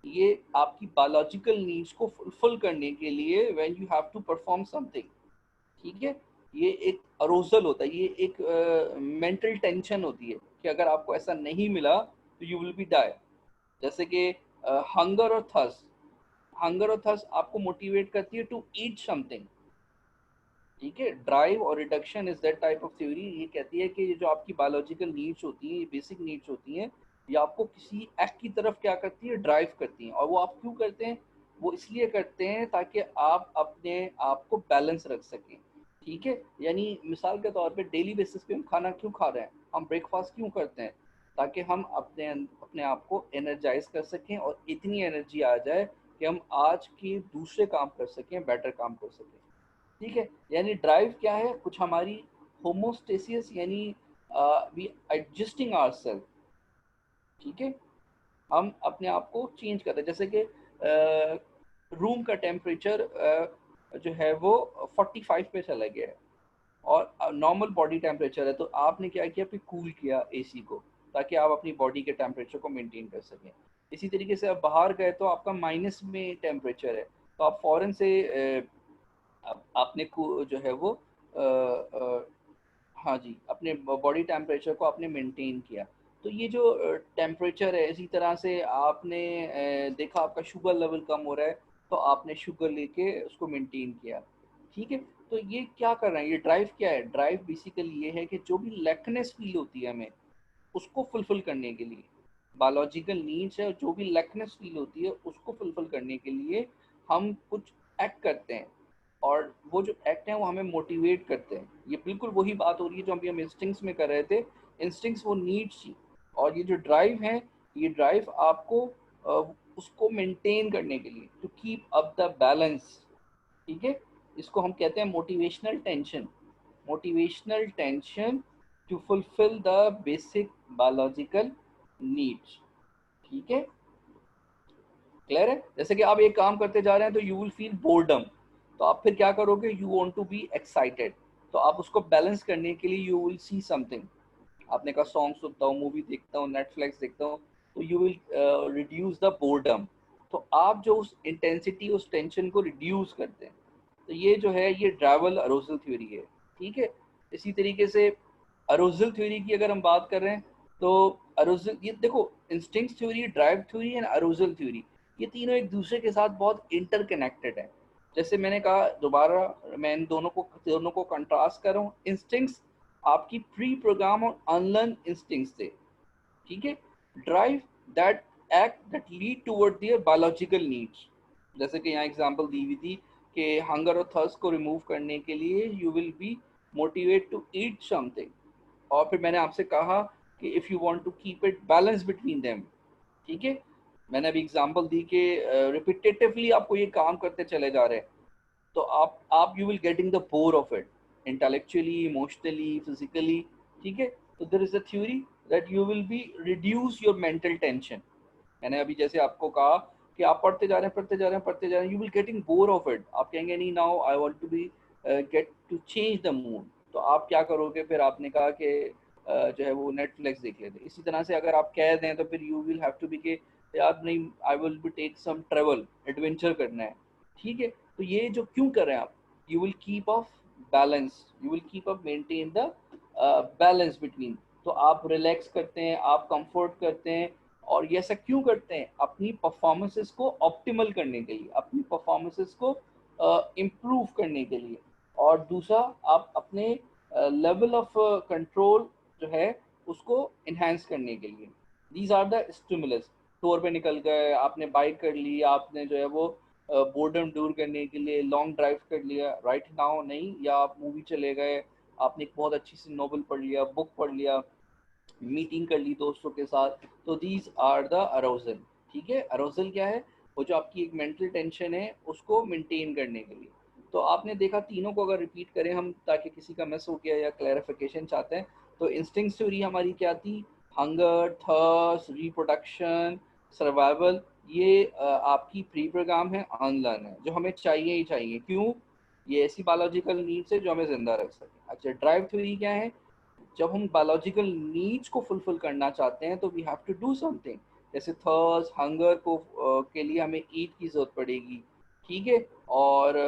ये आपकी बायोलॉजिकल नीड्स को फुलफिल करने के लिए when you have to perform something. ठीक है, ये एक अरोजल होता है, ये एक मेंटल टेंशन होती है कि अगर आपको ऐसा नहीं मिला तो यू विल बी डाई। जैसे कि हंगर और थर्स्ट, हंगर और थर्स्ट आपको मोटिवेट करती है टू ईट समथिंग। ठीक है, ड्राइव और reduction is that type of theory. ये कहती है कि ये जो आपकी बायोलॉजिकल नीड्स होती हैं, ये बेसिक नीड्स होती हैं, ये आपको किसी एक्ट की तरफ क्या करती है? ड्राइव करती हैं। और वो आप क्यों करते हैं? वो इसलिए करते हैं ताकि आप अपने आप को बैलेंस रख सकें। ठीक है, यानी मिसाल के तौर पे डेली बेसिस पे हम खाना क्यों खा रहे हैं, हम ब्रेकफास्ट क्यों करते हैं? ताकि हम अपने आप को एनर्जाइज कर सकें और इतनी एनर्जी आ जाए कि हम आज के दूसरे काम कर सकें, बेटर काम कर सकें। ठीक है, यानी ड्राइव क्या है? कुछ हमारी होमोस्टेसिस, यानी वी एडजस्टिंग आवरसेल्फ। ठीक है, हम अपने आप को चेंज करते हैं। जैसे कि रूम का टेम्परेचर जो है वो 45 पे चला गया है और नॉर्मल बॉडी टेम्परेचर है, तो आपने क्या किया, फिर कूल किया एसी को ताकि आप अपनी बॉडी के टेम्परेचर को मेंटेन कर सकें। इसी तरीके से आप बाहर गए तो आपका माइनस में टेम्परेचर है, तो आप फौरन से आपने जो है वो हाँ जी, अपने बॉडी टेम्परेचर को आपने मेंटेन किया। तो ये जो टेम्परेचर है, इसी तरह से आपने देखा आपका शुगर लेवल कम हो रहा है, तो आपने शुगर लेके उसको मेंटेन किया। ठीक है, तो ये क्या कर रहे हैं, ये ड्राइव क्या है, ड्राइव बेसिकली ये है कि जो भी लैकनेस फील होती है हमें, उसको फुलफिल करने के लिए, बायोलॉजिकल नीड्स है, जो भी लैकनेस फील होती है उसको फुलफिल करने के लिए हम कुछ एक्ट करते हैं, और वो जो एक्ट हैं वो हमें मोटिवेट करते हैं। ये बिल्कुल वही बात हो रही है जो अभी हम इंस्टिंक्ट्स में कर रहे थे। इंस्टिंक्ट्स वो नीड्स थी, और ये जो ड्राइव है, ये ड्राइव आपको उसको मेंटेन करने के लिए, to keep up the balance. ठीक है, इसको हम कहते हैं motivational tension. Motivational tension to fulfil the basic biological needs. ठीक है, क्लियर है। जैसे कि आप एक काम करते जा रहे हैं तो यू विल फील बोर्डम, तो आप फिर क्या करोगे, you want to be excited, तो आप उसको बैलेंस करने के लिए यू विल सी समथिंग। आपने कहा सॉन्ग सुनता हूँ, मूवी देखता हूँ, नेटफ्लिक्स देखता हूँ, तो you will reduce the boredom. तो आप जो उस इंटेंसिटी, उस टेंशन को रिड्यूस करते हैं, तो ये जो है ये ड्राइवल अरोजल थ्योरी है। ठीक है, इसी तरीके से अरोजल थ्योरी की अगर हम बात कर रहे हैं, तो अरोजल, ये देखो, instinct theory, drive theory and arousal theory, ये तीनों एक दूसरे के साथ बहुत इंटरकनेक्टेड है। जैसे मैंने कहा, दोबारा मैं इन दोनों को कंट्रास्ट कर रहा हूँ। इंस्टिंक्ट्स आपकी प्री प्रोग्राम और अनलर्न इंस्टिंक्ट्स थे। ठीक है, drive that act that lead toward their biological needs. जैसे कि यहाँ एग्जांपल दी हुई थी कि हंगर और थर्स्ट को रिमूव करने के लिए you will be motivate to eat something, और फिर मैंने आपसे कहा कि if you want to keep it balance between them. ठीक है, मैंने अभी एग्जांपल दी कि रिपीटेटिवली आपको ये काम करते चले जा रहे हैं, तो आप you will getting the bore of it, intellectually, emotionally, physically. ठीक है, तो there is a theory that you will be reduce your mental tension. मैंने अभी जैसे आपको कहा कि आप पढ़ते जा रहे हैं, पढ़ते जा रहे हैं, पढ़ते जा रहे हैं, you will getting bore of it, आप कहेंगे नहीं, now I want to be get to change the mood. तो आप क्या करोगे, फिर आपने कहा कि जो है वो नेटफ्लिक्स देख लेते। इसी तरह से अगर आप कह दें तो फिर you will have to be के यार नहीं, I will be take some travel, adventure करना है। ठीक है, तो ये जो क्यों कर रहे हैं आप, you will keep of balance, you will keep up maintain the balance between. तो आप रिलैक्स करते हैं, आप कंफर्ट करते हैं, और ये ऐसा क्यों करते हैं, अपनी परफॉर्मेंसेस को ऑप्टिमल करने के लिए, अपनी परफॉर्मेंसेस को इम्प्रूव करने के लिए, और दूसरा आप अपने लेवल ऑफ कंट्रोल जो है उसको इन्हेंस करने के लिए। These are the stimulus. Tour पे निकल गए, आपने बाइक कर ली, आपने जो है वो बोर्डम दूर करने के लिए लॉन्ग ड्राइव कर लिया, राइट नाउ नहीं, या आप मूवी चले गए, आपने एक बहुत अच्छी सी नॉवल पढ़ लिया, बुक पढ़ लिया, मीटिंग कर ली दोस्तों के साथ, तो दीज आर द अरोजल। ठीक है, अरोजल क्या है, वो जो आपकी एक मेंटल टेंशन है उसको मेंटेन करने के लिए। तो आपने देखा, तीनों को अगर रिपीट करें हम, ताकि किसी का मिस हो गया या क्लैरिफिकेशन चाहते हैं, तो इंस्टिंक्ट थ्योरी हमारी क्या थी, हंगर, थर्स्ट, रिप्रोडक्शन, सर्वाइवल, ये आपकी प्री प्रोग्राम है, अनलर्न है, जो हमें चाहिए ही चाहिए। क्यों, ये ऐसी बायोलॉजिकल नीड्स है जो हमें जिंदा रख सके। अच्छा, ड्राइव थ्योरी क्या है, जब हम बायोलॉजिकल नीड्स को फुलफिल करना चाहते हैं तो we have to do something. जैसे थर्स्ट, हंगर को के लिए हमें ईट की जरूरत पड़ेगी। ठीक है, और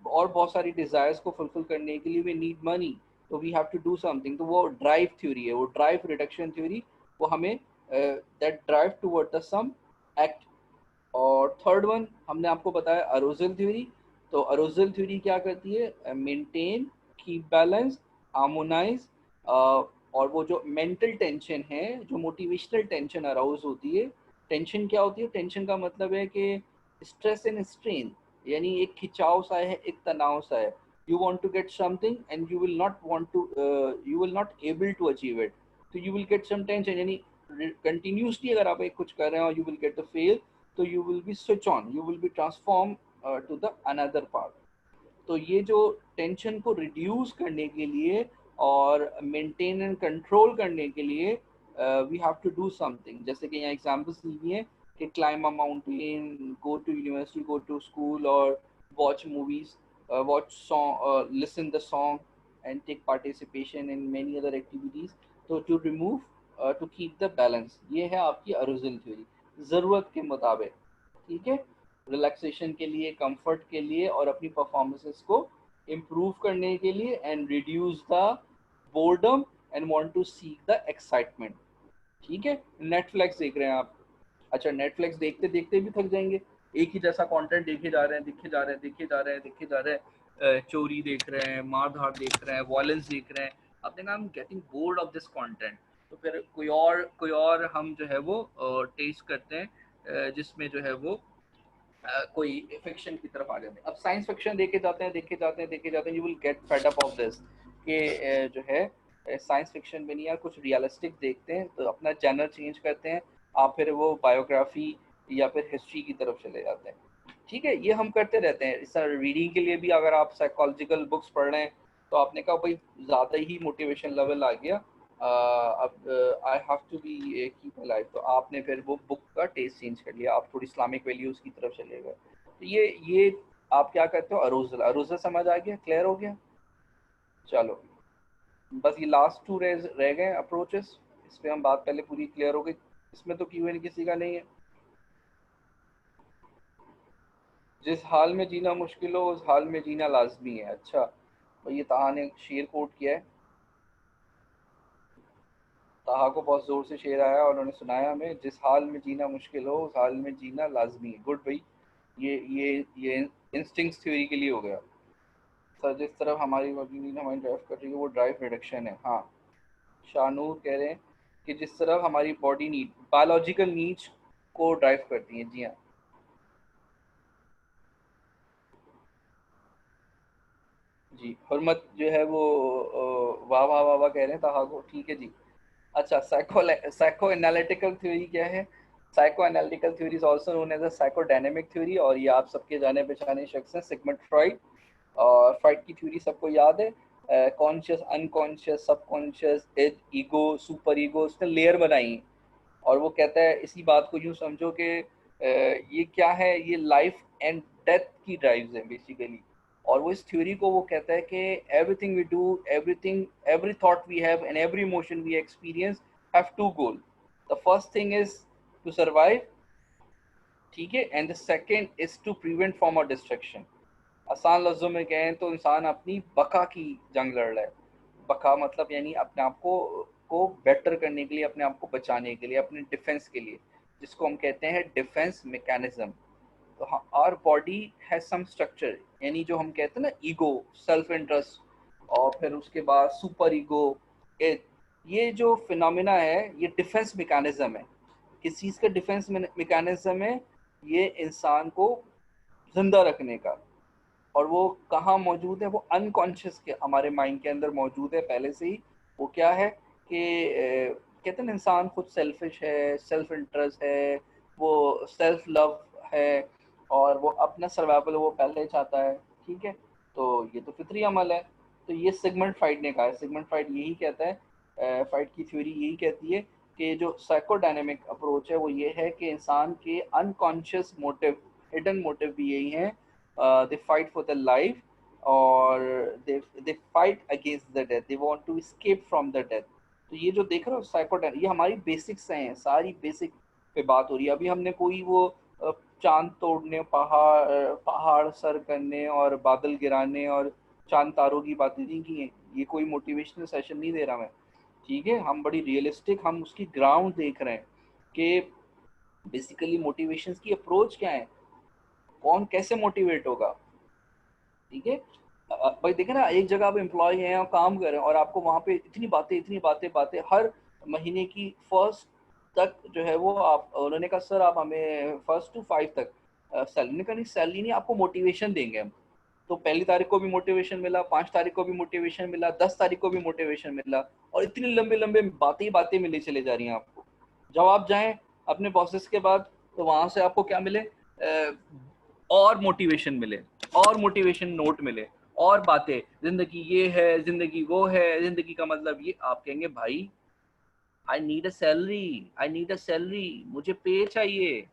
बहुत सारी डिजायर्स को फुलफिल करने के लिए वी नीड मनी, तो we have to do something. तो वो ड्राइव थ्योरी है, वो ड्राइव रिडक्शन थ्योरी, वो हमें that drive toward the some act. और थर्ड वन हमने आपको बताया अरोजल थ्योरी। तो अरोजल थ्योरी क्या करती है, मेंटेन, कीप बैलेंस, हार्मोनाइज, और वो जो मेंटल टेंशन है, जो मोटिवेशनल टेंशन अराउज होती है। टेंशन क्या होती है, टेंशन का मतलब है कि स्ट्रेस एंड स्ट्रेन, यानी एक खिंचाव सा है, एक तनाव सा है। You want to get something and you will not want to, you will not able to achieve it, तो you will get some tension, यानी कंटिन्यूसली अगर आप एक कुछ कर रहे हैं और you will get the fail, तो you will be switch on, you will be transform to the another part. तो ये जो टेंशन को रिड्यूस करने के लिए और मेंटेन एंड कंट्रोल करने के लिए we have to do something. जैसे कि यहाँ एग्जांपल्स ली है कि climb a mountain, go to university, go to school, और watch movies, watch song, listen the song, and take participation in many other activities. तो to remove, to keep the balance, ये है आपकी अरोजल थ्योरी, ज़रूरत के मुताबिक, ठीक है, रिलैक्सेशन के लिए, कंफर्ट के लिए, और अपनी परफॉर्मेंसेस को इम्प्रूव करने के लिए, and reduce the boredom and want to seek the excitement. ठीक है, नेटफ्लिक्स देख रहे हैं आप, अच्छा नेटफ्लिक्स देखते देखते भी थक जाएंगे, एक ही जैसा कंटेंट देखे जा रहे हैं, देखे जा रहे हैं, देखे जा रहे हैं, देखे जा रहे हैं, चोरी देख रहे हैं, मार धाड़ देख रहे हैं, वायलेंस देख रहे हैं, आपने कहा I am getting bored of this content, तो फिर कोई और हम जो है वो टेस्ट करते हैं, जिसमें जो है वो कोई फिक्शन की तरफ आ जाते हैं। अब साइंस फिक्शन देखे जाते हैं, देखे जाते हैं, देखे जाते हैं, you will get fed up of this कि जो है साइंस फिक्शन में नहीं यार कुछ रियलिस्टिक देखते हैं, तो अपना चैनल चेंज करते हैं, आप फिर वो बायोग्राफी या फिर हिस्ट्री की तरफ चले जाते हैं। ठीक है, ये हम करते रहते हैं। इस रीडिंग के लिए भी अगर आप साइकोलॉजिकल बुक्स पढ़ रहे हैं, तो आपने कहा भाई ज़्यादा ही मोटिवेशन लेवल आ गया, अब I have to be keep alive, तो आपने फिर वो बुक का टेस्ट चेंज कर लिया, आप थोड़ी इस्लामिक वैल्यूज़ की तरफ चले गए। तो ये आप क्या कहते हो, अरोजल, अरोजल समझ आ गया, क्लियर हो गया? चलो, बस ये लास्ट टू रह गए अप्रोचेस, इस पे हम बात पहले पूरी क्लियर हो गई, इसमें तो क्यों किसी का नहीं है। जिस हाल में जीना मुश्किल हो उस हाल में जीना लाजमी है, अच्छा भाई, ये ताहा ने शेर कोट किया है, ताहा को बहुत जोर से शेर आया और उन्होंने सुनाया हमें, जिस हाल में जीना मुश्किल हो उस हाल में जीना लाजमी है। गुड भाई, ये इंस्टिंक्ट थ्योरी के लिए हो गया। सर, जिस तरफ हमारी बॉडी नीड हमारी ड्राइव कर रही है वो ड्राइव रिडक्शन है। हाँ, शानूर कह रहे हैं कि जिस तरफ हमारी बॉडी नीड, बायोलॉजिकल नीड्स को ड्राइव करती है। जी हाँ जी, हुर्मत जो है वो वाह वाह वाह वाह कह रहे हैं ताहा को, ठीक है जी। अच्छा, साइको एनालिटिकल थ्योरी क्या है? Psycho analytical theory is also known as a psychodynamic theory, और ये आप सबके जाने पहचाने शख्स हैं सिगमंड फ्रॉइड। और फ्रॉइड की थ्योरी सबको याद है, conscious, unconscious, subconscious, ego, super ego, उसने लेयर बनाई, और वो कहता है इसी बात को यूं समझो कि ये क्या है, ये लाइफ एंड डेथ की ड्राइव्स है बेसिकली। और वो इस थ्योरी को वो कहता है कि everything we do, everything, every thought we have and every emotion we experience have to goal. The first thing is to survive, ठीक है, and the second is to prevent from a destruction. आसान लफ्जों में कहें तो इंसान अपनी बका की जंग लड़ रहा है। बका मतलब यानी अपने आप को बेटर करने के लिए, अपने आप को बचाने के लिए, अपने डिफेंस के लिए, जिसको हम कहते हैं डिफेंस मैकेनिज्म। तो हाँ, our body has some structure, यानी जो हम कहते हैं ना ईगो, सेल्फ इंटरेस्ट, और फिर उसके बाद सुपर ईगो, ये जो फिनोमिना है ये डिफेंस मैकेनिज्म है। किस चीज़ का डिफेंस मैकेनिज्म है? ये इंसान को जिंदा रखने का। और वो कहाँ मौजूद है? वो अनकॉन्शियस के हमारे माइंड के अंदर मौजूद है पहले से ही। वो क्या है कि कहते हैं ना इंसान खुद सेल्फिश है, सेल्फ इंटरेस्ट है, वो सेल्फ लव है, और वो अपना सर्वाइवल वो पहले चाहता है। ठीक है, तो ये तो फितरी अमल है। तो ये सिगमंड फ्राइड ने कहा है, सिगमंड फ्राइड यही कहता है, फ्राइड की थ्योरी यही कहती है कि जो साइकोडायनेमिक अप्रोच है वो ये है कि इंसान के अनकॉन्शियस मोटिव, हिडन मोटिव भी यही है, they fight for their life, और they fight against the death, they want to escape from the death। तो ये जो देख रहे हो साइकोडैन, ये हमारी बेसिक्स हैं, सारी बेसिक पे बात हो रही है। अभी हमने कोई वो चांद तोड़ने, पहाड़ सर करने और बादल गिराने और चांद तारों की बातें नहीं की हैं। ये कोई मोटिवेशनल सेशन नहीं दे रहा मैं, ठीक है, हम बड़ी रियलिस्टिक हम उसकी ग्राउंड देख रहे हैं कि बेसिकली मोटिवेशंस की अप्रोच क्या है, कौन कैसे मोटिवेट होगा। ठीक है, भाई देखे ना, एक जगह आप एम्प्लॉय हैं और काम कर रहे हैं, और आपको वहां पे इतनी बातें बातें हर महीने की फर्स्ट तक जो है वो आप, उन्होंने कहा सर आप हमें फर्स्ट टू फाइव तक सैलरी, नहीं करनी सैलरी नहीं, आपको मोटिवेशन देंगे हम। तो पहली तारीख को भी मोटिवेशन मिला, 5 तारीख को भी मोटिवेशन मिला, 10 तारीख को भी मोटिवेशन मिला, और इतनी लंबे लंबे बातें ही बातें मिली चले जा रही हैं आपको। जब आप जाएं अपने बॉसेस के बाद, तो वहां से आपको क्या मिले, और मोटिवेशन मिले, और मोटिवेशन नोट मिले, और बातें, जिंदगी ये है, जिंदगी वो है, जिंदगी का मतलब ये। आप कहेंगे भाई I need a salary, I need a salary, मुझे पे चाहिए,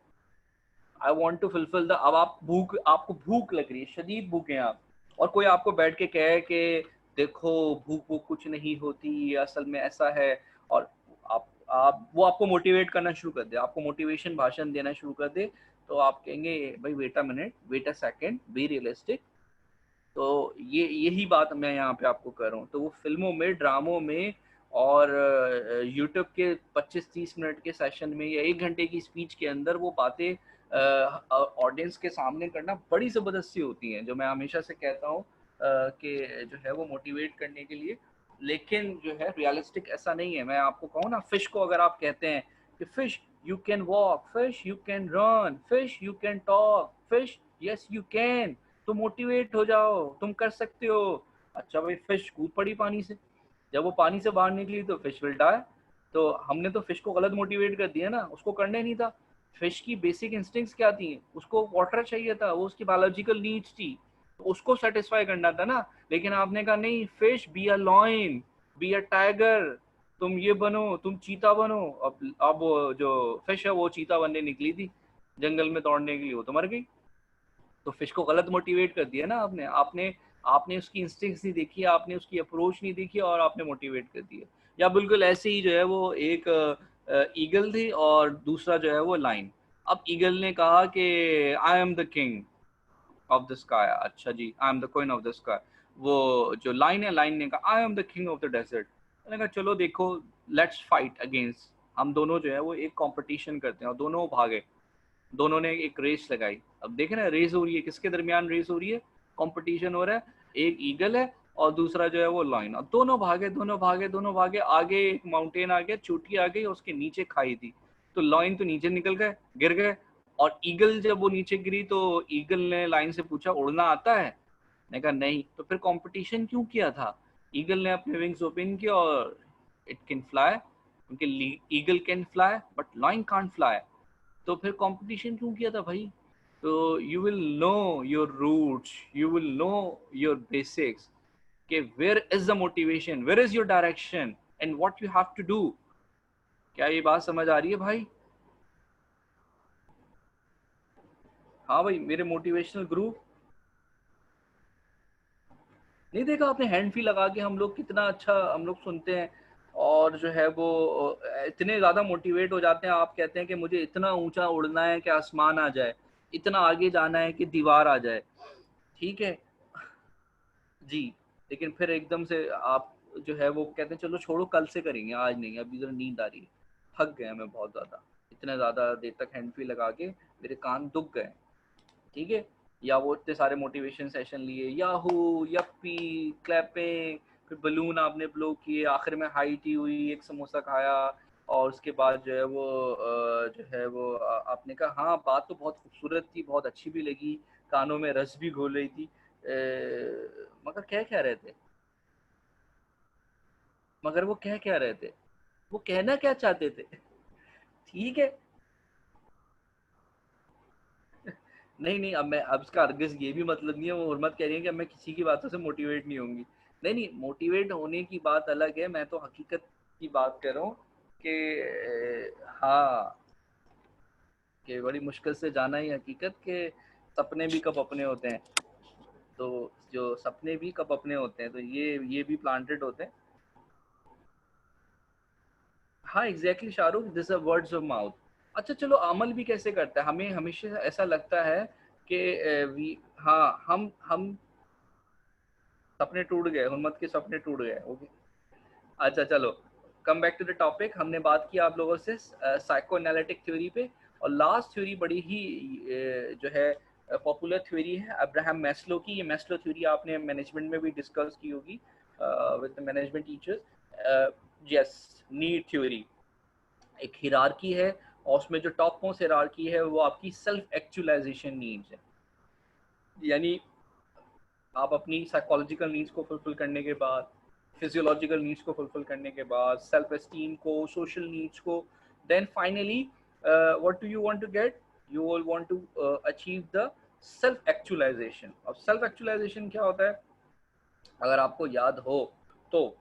I want to fulfil the. अब आप भूख, आपको भूख लग रही है, शदीद भूख है आप, और कोई आपको बैठ के कहे कि देखो भूख भूख कुछ नहीं होती, असल में ऐसा है, और आप वो आपको मोटिवेट करना शुरू कर दे, आपको मोटिवेशन भाषण देना शुरू कर दे, तो आप कहेंगे भाई wait a minute, wait a second, be realistic. तो ये यही बात मैं यहाँ पे आपको कर रहा हूँ। तो वो फिल्मों में, ड्रामों में और यूट्यूब के 25-30 मिनट के सेशन में या 1 घंटे की स्पीच के अंदर वो बातें ऑडियंस के सामने करना बड़ी ज़बरदस्ती होती हैं, जो मैं हमेशा से कहता हूँ कि जो है वो मोटिवेट करने के लिए। लेकिन जो है रियलिस्टिक ऐसा नहीं है। मैं आपको कहूँ ना, फिश को अगर आप कहते हैं कि fish you can walk, fish you can run, fish you can talk, fish yes you can, तो मोटिवेट हो जाओ, तुम कर सकते हो। अच्छा भाई, फिश कूद पड़ी पानी से, जब वो पानी से बाहर निकली तो फिश विल डाई। तो हमने तो फिश को गलत मोटिवेट कर दिया ना, उसको करने नहीं था। फिश की बेसिक इंस्टिंक्ट्स क्या थी? उसको वाटर चाहिए था, वो उसकी बायोलॉजिकल नीड्स थी, तो उसको सेटिस्फाई करना था ना। लेकिन आपने कहा नहीं, fish be a lion, be a tiger, तुम ये बनो, तुम चीता बनो। अब वो जो फिश है वो चीता बनने निकली थी जंगल में दौड़ने के लिए, वो तो मर गई। तो फिश को गलत मोटिवेट कर दिया ना आपने। आपने आपने उसकी इंस्टिंक्ट्स नहीं देखी, आपने उसकी अप्रोच नहीं देखी, और आपने मोटिवेट कर दिया। या बिल्कुल ऐसे ही जो है वो एक ईगल थी और दूसरा जो है वो लाइन। अब ईगल ने कहा कि I am the king of the sky, अच्छा जी, I am the queen of the sky. वो जो लाइन है, लाइन ने कहा I am the king of the desert. मैंने कहा चलो देखो, लेट्स फाइट अगेंस्ट, हम दोनों जो है वो एक कंपटीशन करते हैं। और दोनों भागे, दोनों ने एक रेस लगाई। अब देखे ना, रेस हो रही है, किसके दरमियान रेस हो रही है, कंपटीशन हो रहा है। एक ईगल है और दूसरा जो है वो लायन। अब दोनों भागे, दोनों भागे, दोनों भागे, आगे एक माउंटेन आ गया, चोटी आ गई, उसके नीचे खाई थी। तो लायन तो नीचे निकल गए, गिर गए। और ईगल जब वो नीचे गिरी तो ईगल ने लायन से पूछा उड़ना आता है? ने कहा नहीं। तो फिर कंपटीशन क्यों किया था? ईगल ने अपने विंग्स ओपन किया और इट कैन फ्लाई, क्योंकि eagle can fly but lion can't fly. तो फिर कंपटीशन क्यों किया था भाई? तो you will know your roots, you will know your basics, कि where is the motivation, where is your direction, and what you have to do. क्या ये बात समझ आ रही है भाई? हाँ भाई, मेरे मोटिवेशनल ग्रुप नहीं देखा आपने? हैंड फ्री लगा के हम लोग कितना अच्छा हम लोग सुनते हैं, और जो है वो इतने ज़्यादा मोटिवेट हो जाते हैं। आप कहते हैं कि मुझे इतना ऊंचा उड़ना है कि आसमान आ जाए, इतना आगे जाना है कि दीवार आ जाए, ठीक है जी। लेकिन फिर एकदम से आप जो है वो कहते हैं चलो छोड़ो, कल से करेंगे, आज नहीं, अभी जरा नींद आ रही है, थक गए मैं बहुत ज़्यादा, इतने ज़्यादा देर तक हैंड फ्री लगा के मेरे कान दुख गए, ठीक है। या वो इतने सारे मोटिवेशन सेशन लिए, याहू, यप्पी, क्लैपिंग, फिर बलून आपने ब्लो किए, आखिर में हाई टी हुई, एक समोसा खाया, और उसके बाद जो है वो जो है वो आपने कहा हाँ बात तो बहुत खूबसूरत थी, बहुत अच्छी भी लगी, कानों में रस भी घोल रही थी, मगर कह क्या रहे थे? मगर वो कह क्या रहे थे? वो कहना क्या चाहते थे? ठीक है। नहीं नहीं, अब मैं, अब इसका अर्गस ये भी मतलब नहीं है, वो हुर्मत कह रही है कि अब मैं किसी की बातों से मोटिवेट नहीं होंगी। नहीं नहीं, मोटिवेट होने की बात अलग है, मैं तो हकीकत की बात कर रहा हूँ कि हाँ, कि बड़ी मुश्किल से जाना ही हकीकत के सपने भी कब अपने होते हैं। तो जो सपने भी कब अपने होते हैं, तो ये भी प्लांटेड होते हैं। हाँ exactly Shahrukh, this are words of mouth. अच्छा चलो, अमल भी कैसे करता है? हमें हमेशा ऐसा लगता है कि वी, हाँ हम सपने टूट गए, हुम्मत के सपने टूट गए, ओके। अच्छा चलो, come back to the topic. हमने बात की आप लोगों से साइको एनालिटिक थ्योरी पे, और लास्ट थ्योरी बड़ी ही जो है पॉपुलर थ्योरी है अब्राहम मैस्लो की। ये मैस्लो थ्योरी आपने मैनेजमेंट में भी डिस्कस की होगी with management teachers. Yes, need theory एक हिरार्की है, और उसमें जो टॉप मोस्ट हिरार्की है वो आपकी सेल्फ एक्चुअलाइजेशन नीड्स है। यानी आप अपनी साइकोलॉजिकल नीड्स को फुलफिल करने के बाद, फिजियोलॉजिकल नीड्स को फुलफिल करने के बाद, सेल्फ एस्टीम को, सोशल नीड्स को, then finally what do you want to get? You will want to achieve the self actualisation. अब सेल्फ एक्चुअलाइजेशन क्या होता है, अगर आपको याद हो तो?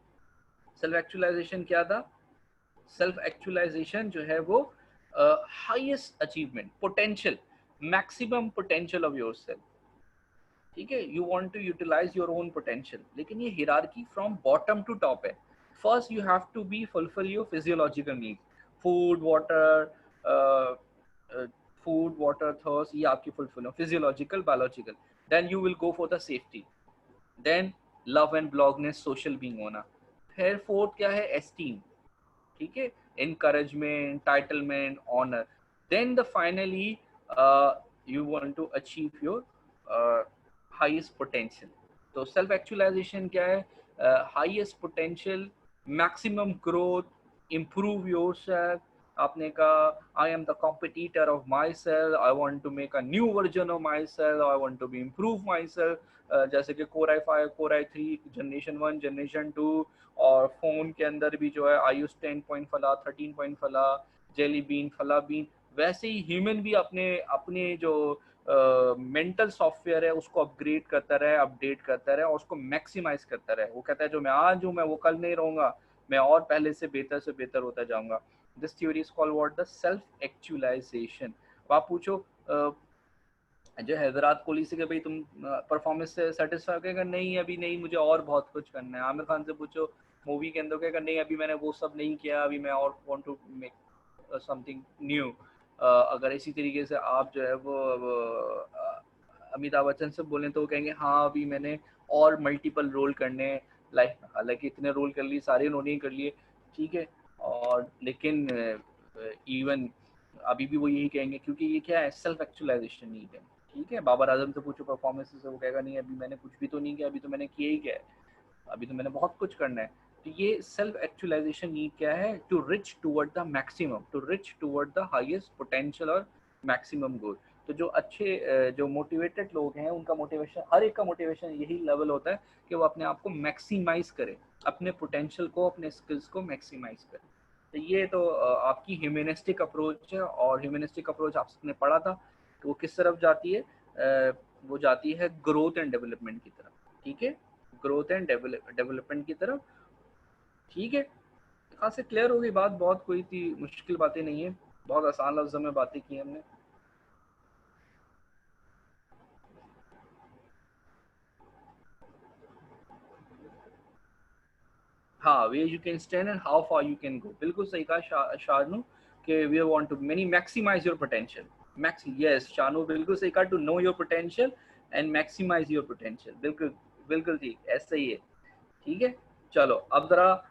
सेल्फ एक्चुअलाइजेशन क्या था? सेल्फ एक्चुअलाइजेशन जो है वो highest achievement, potential, maximum potential of yourself. ठीक है, you want to utilize your own potential, लेकिन ये hierarchy from bottom to top है। First you have to be fulfil your physiological needs, food water, food water thirst, ये आपकी fulfil हो, physiological biological. Then you will go for the safety, then love and belongingness, social being होना। फिर fourth क्या है, esteem, ठीक है, encouragement, entitlement, honor. Then the finally you want to achieve your uh, highest potential. तो self actualization क्या है, highest potential, maximum growth, improve yourself। आपने कहा I am the competitor of myself, I want to make a new version of myself, I want to be improve myself। जैसे कि Core i5, Core i3, generation 1, generation 2, और phone के अंदर भी जो है iOS 10 पॉइंट फला, 13 पॉइंट फला, जेली बीन, फला बीन। वैसे ही ह्यूमन भी अपने अपने जो मेंटल सॉफ्टवेयर है उसको अपग्रेड करता रहे, अपडेट करता रहे, और उसको मैक्सिमाइज करता रहे। वो कहता है जो मैं आज हूँ मैं वो कल नहीं रहूंगा, मैं और पहले से बेहतर होता जाऊंगा। This theory is called what, the self actualisation. आप पूछो जो है विराट कोहली से कि भाई तुम परफॉर्मेंस से सेटिस्फाई, कहेगा नहीं अभी नहीं, मुझे और बहुत कुछ करना है। आमिर खान से पूछो मूवी के अंदर, कहेगा नहीं अभी मैंने वो सब नहीं किया, अभी मैं और want to make something new. अगर इसी तरीके से आप जो है वो अमिताभ बच्चन से बोलें तो वो कहेंगे हाँ अभी मैंने और मल्टीपल रोल करने हैं लाइफ में। हालांकि इतने रोल कर लिए, सारे उन्होंने ही कर लिए, ठीक है, और लेकिन इवन अभी भी वो यही कहेंगे, क्योंकि ये क्या है, सेल्फ एक्चुअलाइजेशन नीड है। ठीक है, बाबर आजम से पूछो परफॉर्मेंस से, वो कहेगा नहीं अभी मैंने कुछ भी तो नहीं किया, अभी तो मैंने किया ही क्या है, अभी तो मैंने बहुत कुछ करना है। तो ये सेल्फ एक्चुअलाइजेशन नीड क्या है, to reach toward the maximum, to reach toward the highest potential और मैक्सिमम गोल। तो जो अच्छे जो मोटिवेटेड लोग हैं उनका मोटिवेशन, हर एक का मोटिवेशन यही लेवल होता है कि वो अपने आप को मैक्सिमाइज करे, अपने पोटेंशियल को, अपने स्किल्स को मैक्सिमाइज करे। तो ये तो आपकी ह्यूमनिस्टिक अप्रोच है, और ह्यूमनिस्टिक अप्रोच आपने पढ़ा था, तो वो किस तरफ जाती है, वो जाती है ग्रोथ एंड डेवलपमेंट की तरफ। ठीक है, ग्रोथ एंड डेवलपमेंट की तरफ। ठीक है, कहाँ से क्लियर हो गई बात, बहुत कोई थी मुश्किल बातें नहीं है, बहुत आसान लफ्जों में बातें की हमने। हाँ, way you can stand and how far you can go, बिल्कुल सही कहा शानू, कि we want to many maximise your potential. Max, yes Shanu बिल्कुल सही कहा, to know your potential and maximise your potential, बिल्कुल बिल्कुल ठीक, ऐसा ही है। ठीक है, चलो अब जरा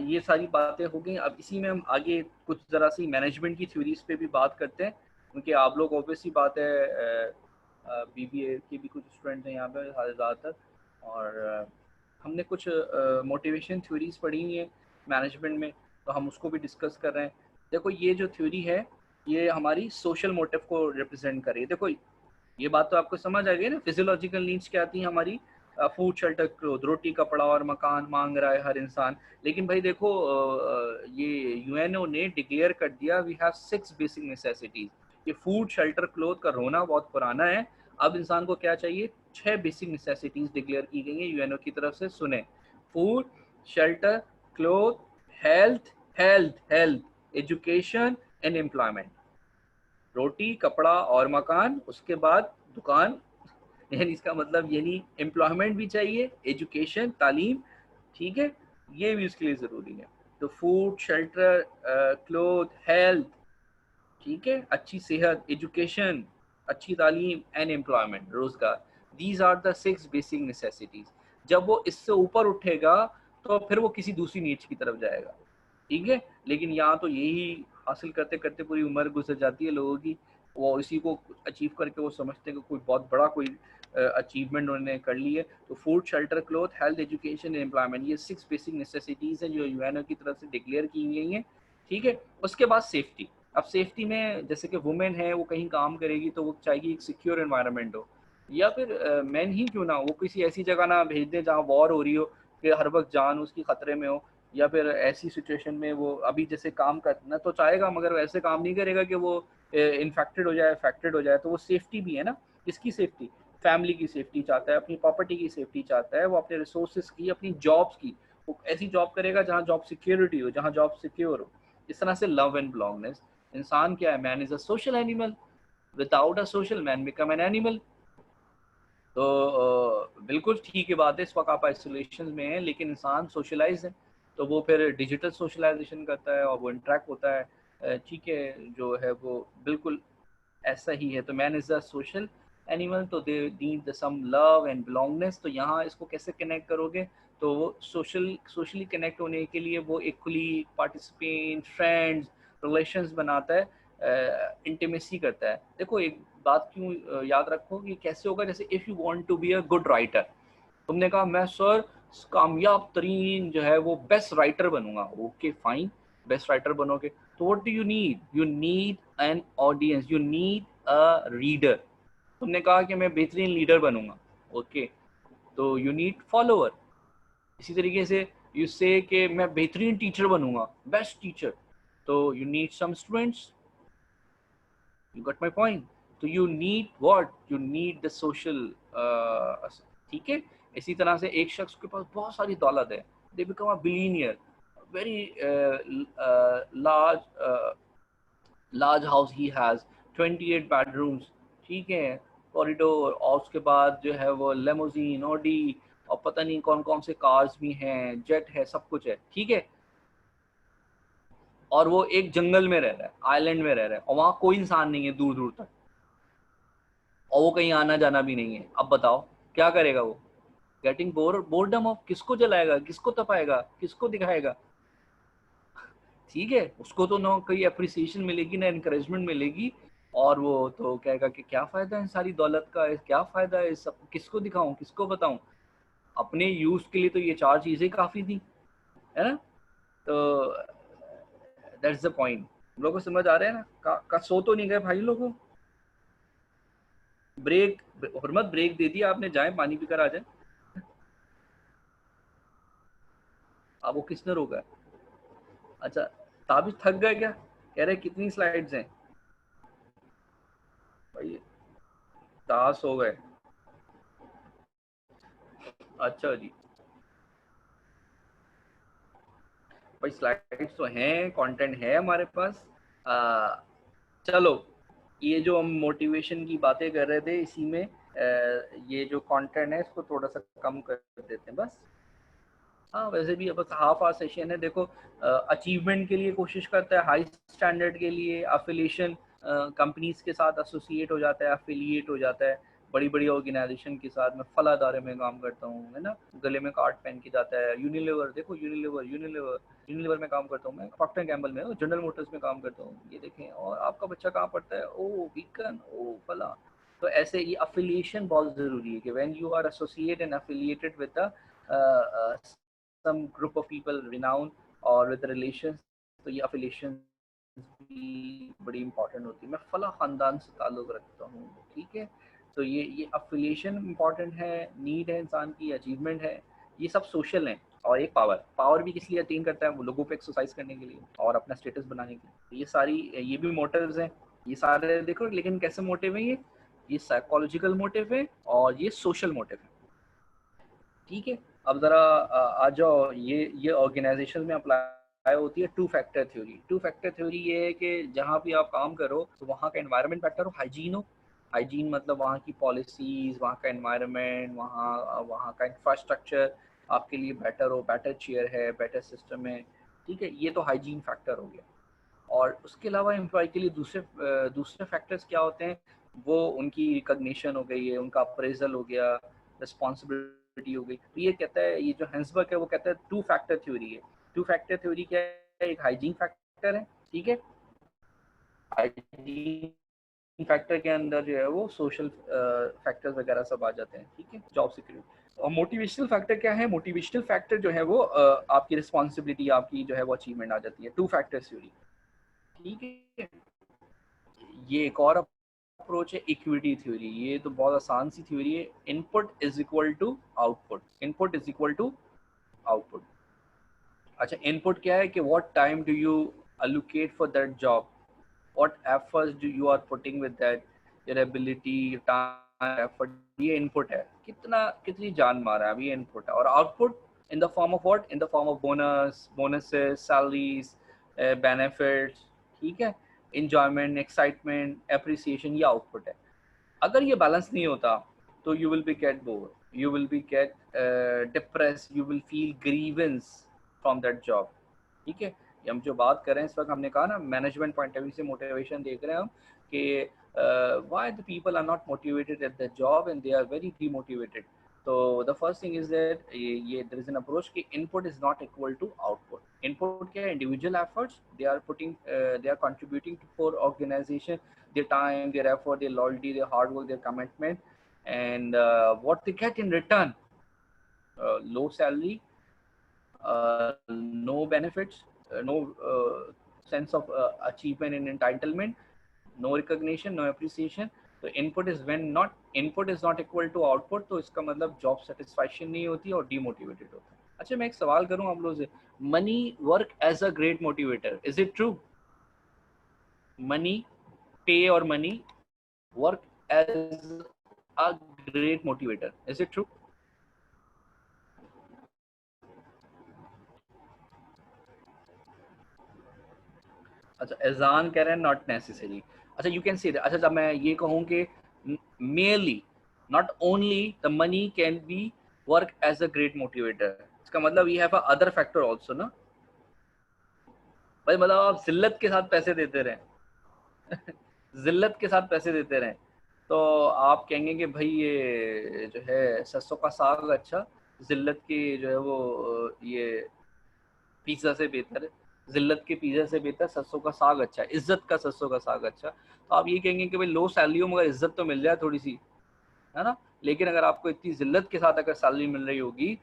ये सारी बातें हो गई, अब इसी में हम आगे कुछ जरा सी मैनेजमेंट की थ्योरीज पे भी बात करते हैं, क्योंकि आप लोग ऑब्वियसली बात है बीबीए के भी कुछ स्टूडेंट हैं यहाँ पे ज़्यादातर, और हमने कुछ मोटिवेशन थ्योरीज पढ़ी हुई है मैनेजमेंट में, तो हम उसको भी डिस्कस कर रहे हैं। देखो ये जो थ्योरी है ये हमारी सोशल मोटिव को रिप्रेजेंट कर रही है। देखो ये बात तो आपको समझ आ गई ना, फिजियोलॉजिकल नीड्स क्या आती है हमारी, फूड शेल्टर क्लोथ, रोटी कपड़ा और मकान मांग रहा है हर इंसान। लेकिन भाई देखो ये यूएनओ ने डिक्लेयर कर दिया वी हैव 6 बेसिक नेसेसिटीज। ये फूड शेल्टर क्लोथ का रोना बहुत पुराना है, अब इंसान को क्या चाहिए, 6 बेसिक नेसेसिटीज डिक्लेयर की गई है यूएनओ की तरफ से, सुने, food shelter cloth, health health health education and employment. रोटी कपड़ा और मकान, उसके बाद दुकान, यानी इसका मतलब यानी एम्प्लॉयमेंट भी चाहिए, एजुकेशन तालीम, ठीक है, ये भी उसके लिए ज़रूरी है। तो फूड शेल्टर क्लोथ हेल्थ, ठीक है, अच्छी सेहत, एजुकेशन, अच्छी तालीम एंड एम्प्लॉयमेंट, रोजगार, these are the 6 basic necessities. जब वो इससे ऊपर उठेगा तो फिर वो किसी दूसरी नीड्स की तरफ जाएगा। ठीक है, लेकिन यहाँ तो यही हासिल करते करते पूरी उम्र गुजर जाती है लोगों की, वो इसी को अचीव करके वो समझते हैं कि कोई बहुत बड़ा कोई अचीवमेंट उन्होंने कर ली है। तो food shelter cloth health education employment, ये 6 बेसिक नेसेसिटीज हैं जो यूएनओ की तरफ से डिक्लेयर की गई हैं। ठीक है, उसके बाद सेफ्टी। अब सेफ्टी में जैसे कि वुमेन है वो कहीं काम करेगी तो वो चाहेगी एक सिक्योर एनवायरनमेंट हो, या फिर मैन ही क्यों ना, वो किसी ऐसी जगह ना भेज दे जहाँ वॉर हो रही हो कि हर वक्त जान उसकी खतरे में हो, या फिर ऐसी सिचुएशन में वो अभी जैसे काम करना तो चाहेगा मगर वैसे काम नहीं करेगा कि वो इन्फेक्टेड हो जाए, अफेक्टेड हो जाए। तो वो सेफ्टी भी है ना, किसकी सेफ्टी, फैमिली की सेफ्टी चाहता है, अपनी प्रॉपर्टी की सेफ्टी चाहता है, वो अपने रिसोर्सेज की, अपनी जॉब्स की, वो ऐसी जॉब करेगा जहाँ जॉब सिक्योरिटी हो, जहाँ जॉब सिक्योर हो। इस तरह से लव एंड बिलोंगनेस, इंसान क्या है, man is a social animal, without a social man become an animal. तो बिल्कुल ठीक है बात है, इस वक्त आप आइसोलेशन में हैं, लेकिन इंसान सोशलाइज है, तो वो फिर डिजिटल सोशलाइजेशन करता है और वो इंटरेक्ट होता है। ठीक है, जो है वो बिल्कुल ऐसा ही है। तो man is a social animal, तो they need some love and belongingness. तो यहाँ इसको कैसे कनेक्ट करोगे? तो वो सोशली कनेक्ट होने के लिए वो इक्वली पार्टिसिपेंट, फ्रेंड्स, रिलेशंस बनाता है, इंटीमेसी करता है। देखो एक बात क्यों याद रखो कि कैसे होगा, जैसे if you want to be a good writer, तुमने कहा मैं सर कामयाब तरीन जो है वो बेस्ट राइटर बनूंगा। ओके फाइन, बेस्ट राइटर बनोगे तो what do you need? You need an audience, you need a reader. तुमने कहा कि मैं बेहतरीन लीडर बनूंगा, ओके, तो यू नीड फॉलोअर। इसी तरीके से यू से कि मैं बेहतरीन टीचर बनूंगा, बेस्ट टीचर, तो you need some students. You got my point? तो you need what? You need the social. ठीक है, इसी तरह से एक शख्स के पास बहुत सारी दौलत है, they become a billionaire, very large large house he has, 28 bedrooms, ठीक है, कॉरिडोर, और उसके बाद जो है वो लेमोजीन, ऑडी, और पता नहीं कौन कौन से कार्स भी हैं, जेट है, सब कुछ है, ठीक है। और वो एक जंगल में रह रहा है, आइलैंड में रह रहा है, और वहाँ कोई इंसान नहीं है दूर दूर तक, और वो कहीं आना जाना भी नहीं है। अब बताओ क्या करेगा वो? गेटिंग बोर्डम ऑफ, किसको जलाएगा, किसको तपाएगा, किसको दिखाएगा? ठीक है, उसको तो ना कोई अप्रिसिएशन मिलेगी ना इनकरेजमेंट मिलेगी, और वो तो कहेगा कि क्या फ़ायदा है सारी दौलत का, क्या फ़ायदा है सब, किसको दिखाऊं, किसको बताऊं? अपने यूज़ के लिए तो ये चार चीज़ें काफ़ी थी, है ना? तो दैट्स द पॉइंट। लोगों को समझ आ रहे हैं ना? का सो तो नहीं गए भाई लोगों? ब्रेक, हुर्मत ब्रेक दे दिया आपने, जाए पानी पीकर आ जाए। अब वो किसने रोका है? अच्छा, ताबिश थक गए क्या? कह रहे कितनी स्लाइड्स हैं भाई? तास हो गए। अच्छा जी, भाई स्लाइड्स तो हैं, कंटेंट है हमारे पास। आ, चलो, ये जो हम मोटिवेशन की बातें कर रहे थे, इसी में ये जो कंटेंट है इसको थोड़ा सा कम कर देते हैं बस। हाँ, वैसे भी अब हाफ आवर सेशन है। देखो, अचीवमेंट के लिए कोशिश करता है, हाई स्टैंडर्ड के लिए अफिलिएशन, कंपनीज के साथ एसोसिएट हो जाता है, अफिलिएट हो जाता है बड़ी बड़ी ऑर्गेनाइजेशन के साथ। मैं फला अदारे में काम करता हूँ, है ना, गले में कार्ड पहन के जाता है। यूनिलीवर देखो, यूनिलीवर में काम करता हूँ मैं, प्रॉक्टर एंड गैम्बल में, जनरल मोटर्स में काम करता हूँ, ये देखें। और आपका बच्चा कहाँ पढ़ता है? ओ बीकन, ओ फला। तो ऐसे ये अफिलिएशन बहुत ज़रूरी है कि when you are associate and affiliated with the some group of people renowned और with relations, तो ये affiliations भी बड़ी इंपॉर्टेंट होती है। मैं फला खानदान से ताल्लुक़ रखता हूँ, ठीक है। तो ये अफिलिएशन इंपॉर्टेंट है, नीड है इंसान की, अचीवमेंट है, ये सब सोशल हैं। और एक पावर भी किस लिए अटेन करता है? वो लोगों पे एक्सरसाइज करने के लिए और अपना स्टेटस बनाने के लिए। तो ये सारी, ये भी मोटिव्स हैं, ये सारे देखो। लेकिन कैसे मोटिव है ये साइकोलॉजिकल मोटिव है और ये सोशल मोटिव है, ठीक है। अब ज़रा आ जाओ, ये ऑर्गेनाइजेशन में अप्लाई होती है two factor theory. Two factor theory ये है कि जहाँ भी आप काम करो तो वहाँ का एनवायरनमेंट बेटर हो, हाइजीन हो। हाइजीन मतलब वहाँ की पॉलिसीज़, वहाँ का एनवायरनमेंट, वहाँ का इंफ्रास्ट्रक्चर आपके लिए बेटर हो, बेटर चेयर है, बेटर सिस्टम है, ठीक है। ये तो हाइजीन फैक्टर हो गया। और उसके अलावा एम्प्लॉय के लिए दूसरे फैक्टर्स क्या होते हैं? वो उनकी रिकग्निशन हो गई है, उनका अप्रेजल हो गया, रिस्पॉन्सिबिलिटी हो गई। तो ये कहता है, ये जो हेंसबर्ग है वो कहता है टू फैक्टर थ्योरी है। टू फैक्टर थ्योरी क्या है? एक हाइजीन फैक्टर है, ठीक है। हाइजीन फैक्टर के अंदर जो है वो सोशल फैक्टर्स वगैरह सब आ जाते हैं, ठीक है, जॉब सिक्योरिटी। और मोटिवेशनल फैक्टर क्या है? मोटिवेशनल फैक्टर जो है वो आपकी रिस्पॉन्सिबिलिटी, आपकी जो है वो अचीवमेंट आ जाती है, टू फैक्टर थ्योरी, ठीक है। ये एक और अप्रोच है इक्विटी थ्योरी। ये तो बहुत आसान सी थ्योरी है। Input is equal to output, input is equal to output. अच्छा, इनपुट क्या है कि what time do you allocate for that job, what efforts do you are putting with that, your ability, your time, effort, ये input है। कितनी जान मारा है, अभी ये इनपुट है। और output in the form of what? In the form of bonuses, salaries, benefits, ठीक है, इंजॉयमेंट, एक्साइटमेंट, एप्रिसिएशन, ये आउटपुट है। अगर ये बैलेंस नहीं होता तो you will be get bored, you will be get depressed, you will feel grievance from that job. ठीक है, ये हम जो बात कर रहे हैं इस वक्त, हमने कहा ना मैनेजमेंट पॉइंट ऑफ व्यू से मोटिवेशन देख रहे हैं हम कि why the people are not motivated at the job and they are very demotivated. So the first thing is that ये there is an approach कि input is not equal to output. Input क्या है? Individual efforts, they are putting they are contributing to for organization, their time, their effort, their loyalty, their hard work, their commitment, and what they get in return, low salary, no benefits, no sense of achievement and entitlement, no recognition, no appreciation. तो input is when not input is not equal to output, तो इसका मतलब job satisfaction नहीं होती और demotivated होता है. अच्छा, मैं एक सवाल करूं आप लोगों से, money work as a great motivator, is it true? Money, pay or money work as a great motivator, is it true? अच्छा, एजान कह रहे हैं नॉट नेसेसरी. अच्छा, यू कैन से दैट. अच्छा, जब मैं ये कहूँ कि merely not only the money can be work as a great motivator, इसका मतलब we have a other factor also ना भाई. मतलब आप जिल्लत के साथ पैसे देते रहें जिल्लत के साथ पैसे देते रहें तो आप कहेंगे कि भाई ये जो है सरसों का साग अच्छा, जिल्लत की जो है वो ये पिज़्ज़ा से बेहतर है, जिल्लत के पिज़्ज़ा से बेहतर सरसों का साग अच्छा है, इज्जत का सरसों का साग अच्छा. तो आप ये कहेंगे कि भाई लो सैलरी हो मगर इज्जत तो मिल जाए थोड़ी सी, है ना. लेकिन अगर आपको इतनी जिल्लत के साथ अगर सैलरी मिल रही होगी,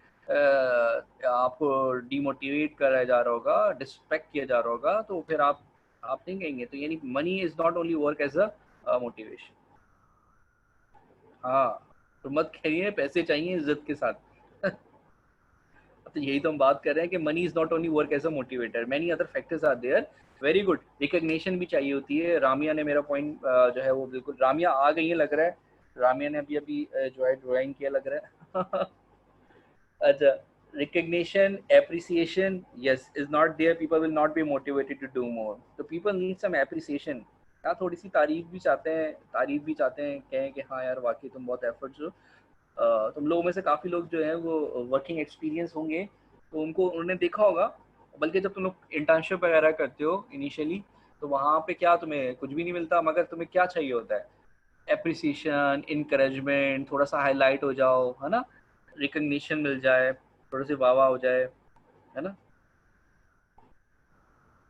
आपको डीमोटिवेट कराया जा रहा होगा, डिस्पेक्ट किया जा रहा होगा, तो फिर आप नहीं कहेंगे. तो यानी money is not only work as a motivation. हाँ, तो मत कहिए पैसे चाहिए इज्जत के साथ तो यही तो हम बात कर रहे हैं कि money is not only work as a motivator, many other factors are there. Very good. Recognition भी चाहिए होती है. रामिया ने मेरा पॉइंट जो है वो बिल्कुल, रामिया आ गई है लग रहा है, रामिया ने अभी जो है ज्वाइन किया लग रहा है अच्छा, recognition, appreciation, yes, is not there, people will not be motivated to do more. So people need some appreciation. हाँ, थोड़ी सी तारीफ भी चाहते हैं कहें कि हाँ यार वाकई तुम बहुत एफर्ट्स हो. तुम लोगों में से काफ़ी लोग जो है वो वर्किंग एक्सपीरियंस होंगे, तो उन्होंने देखा होगा, बल्कि जब तुम लोग इंटर्नशिप वगैरह करते हो इनिशियली, तो वहाँ पे क्या तुम्हें कुछ भी नहीं मिलता, मगर तुम्हें क्या चाहिए होता है? एप्रिसिएशन, इनकरेजमेंट, थोड़ा सा हाईलाइट हो जाओ, है ना, रिकग्निशन मिल जाए, थोड़ी सी वाह वाह हो जाए, है ना.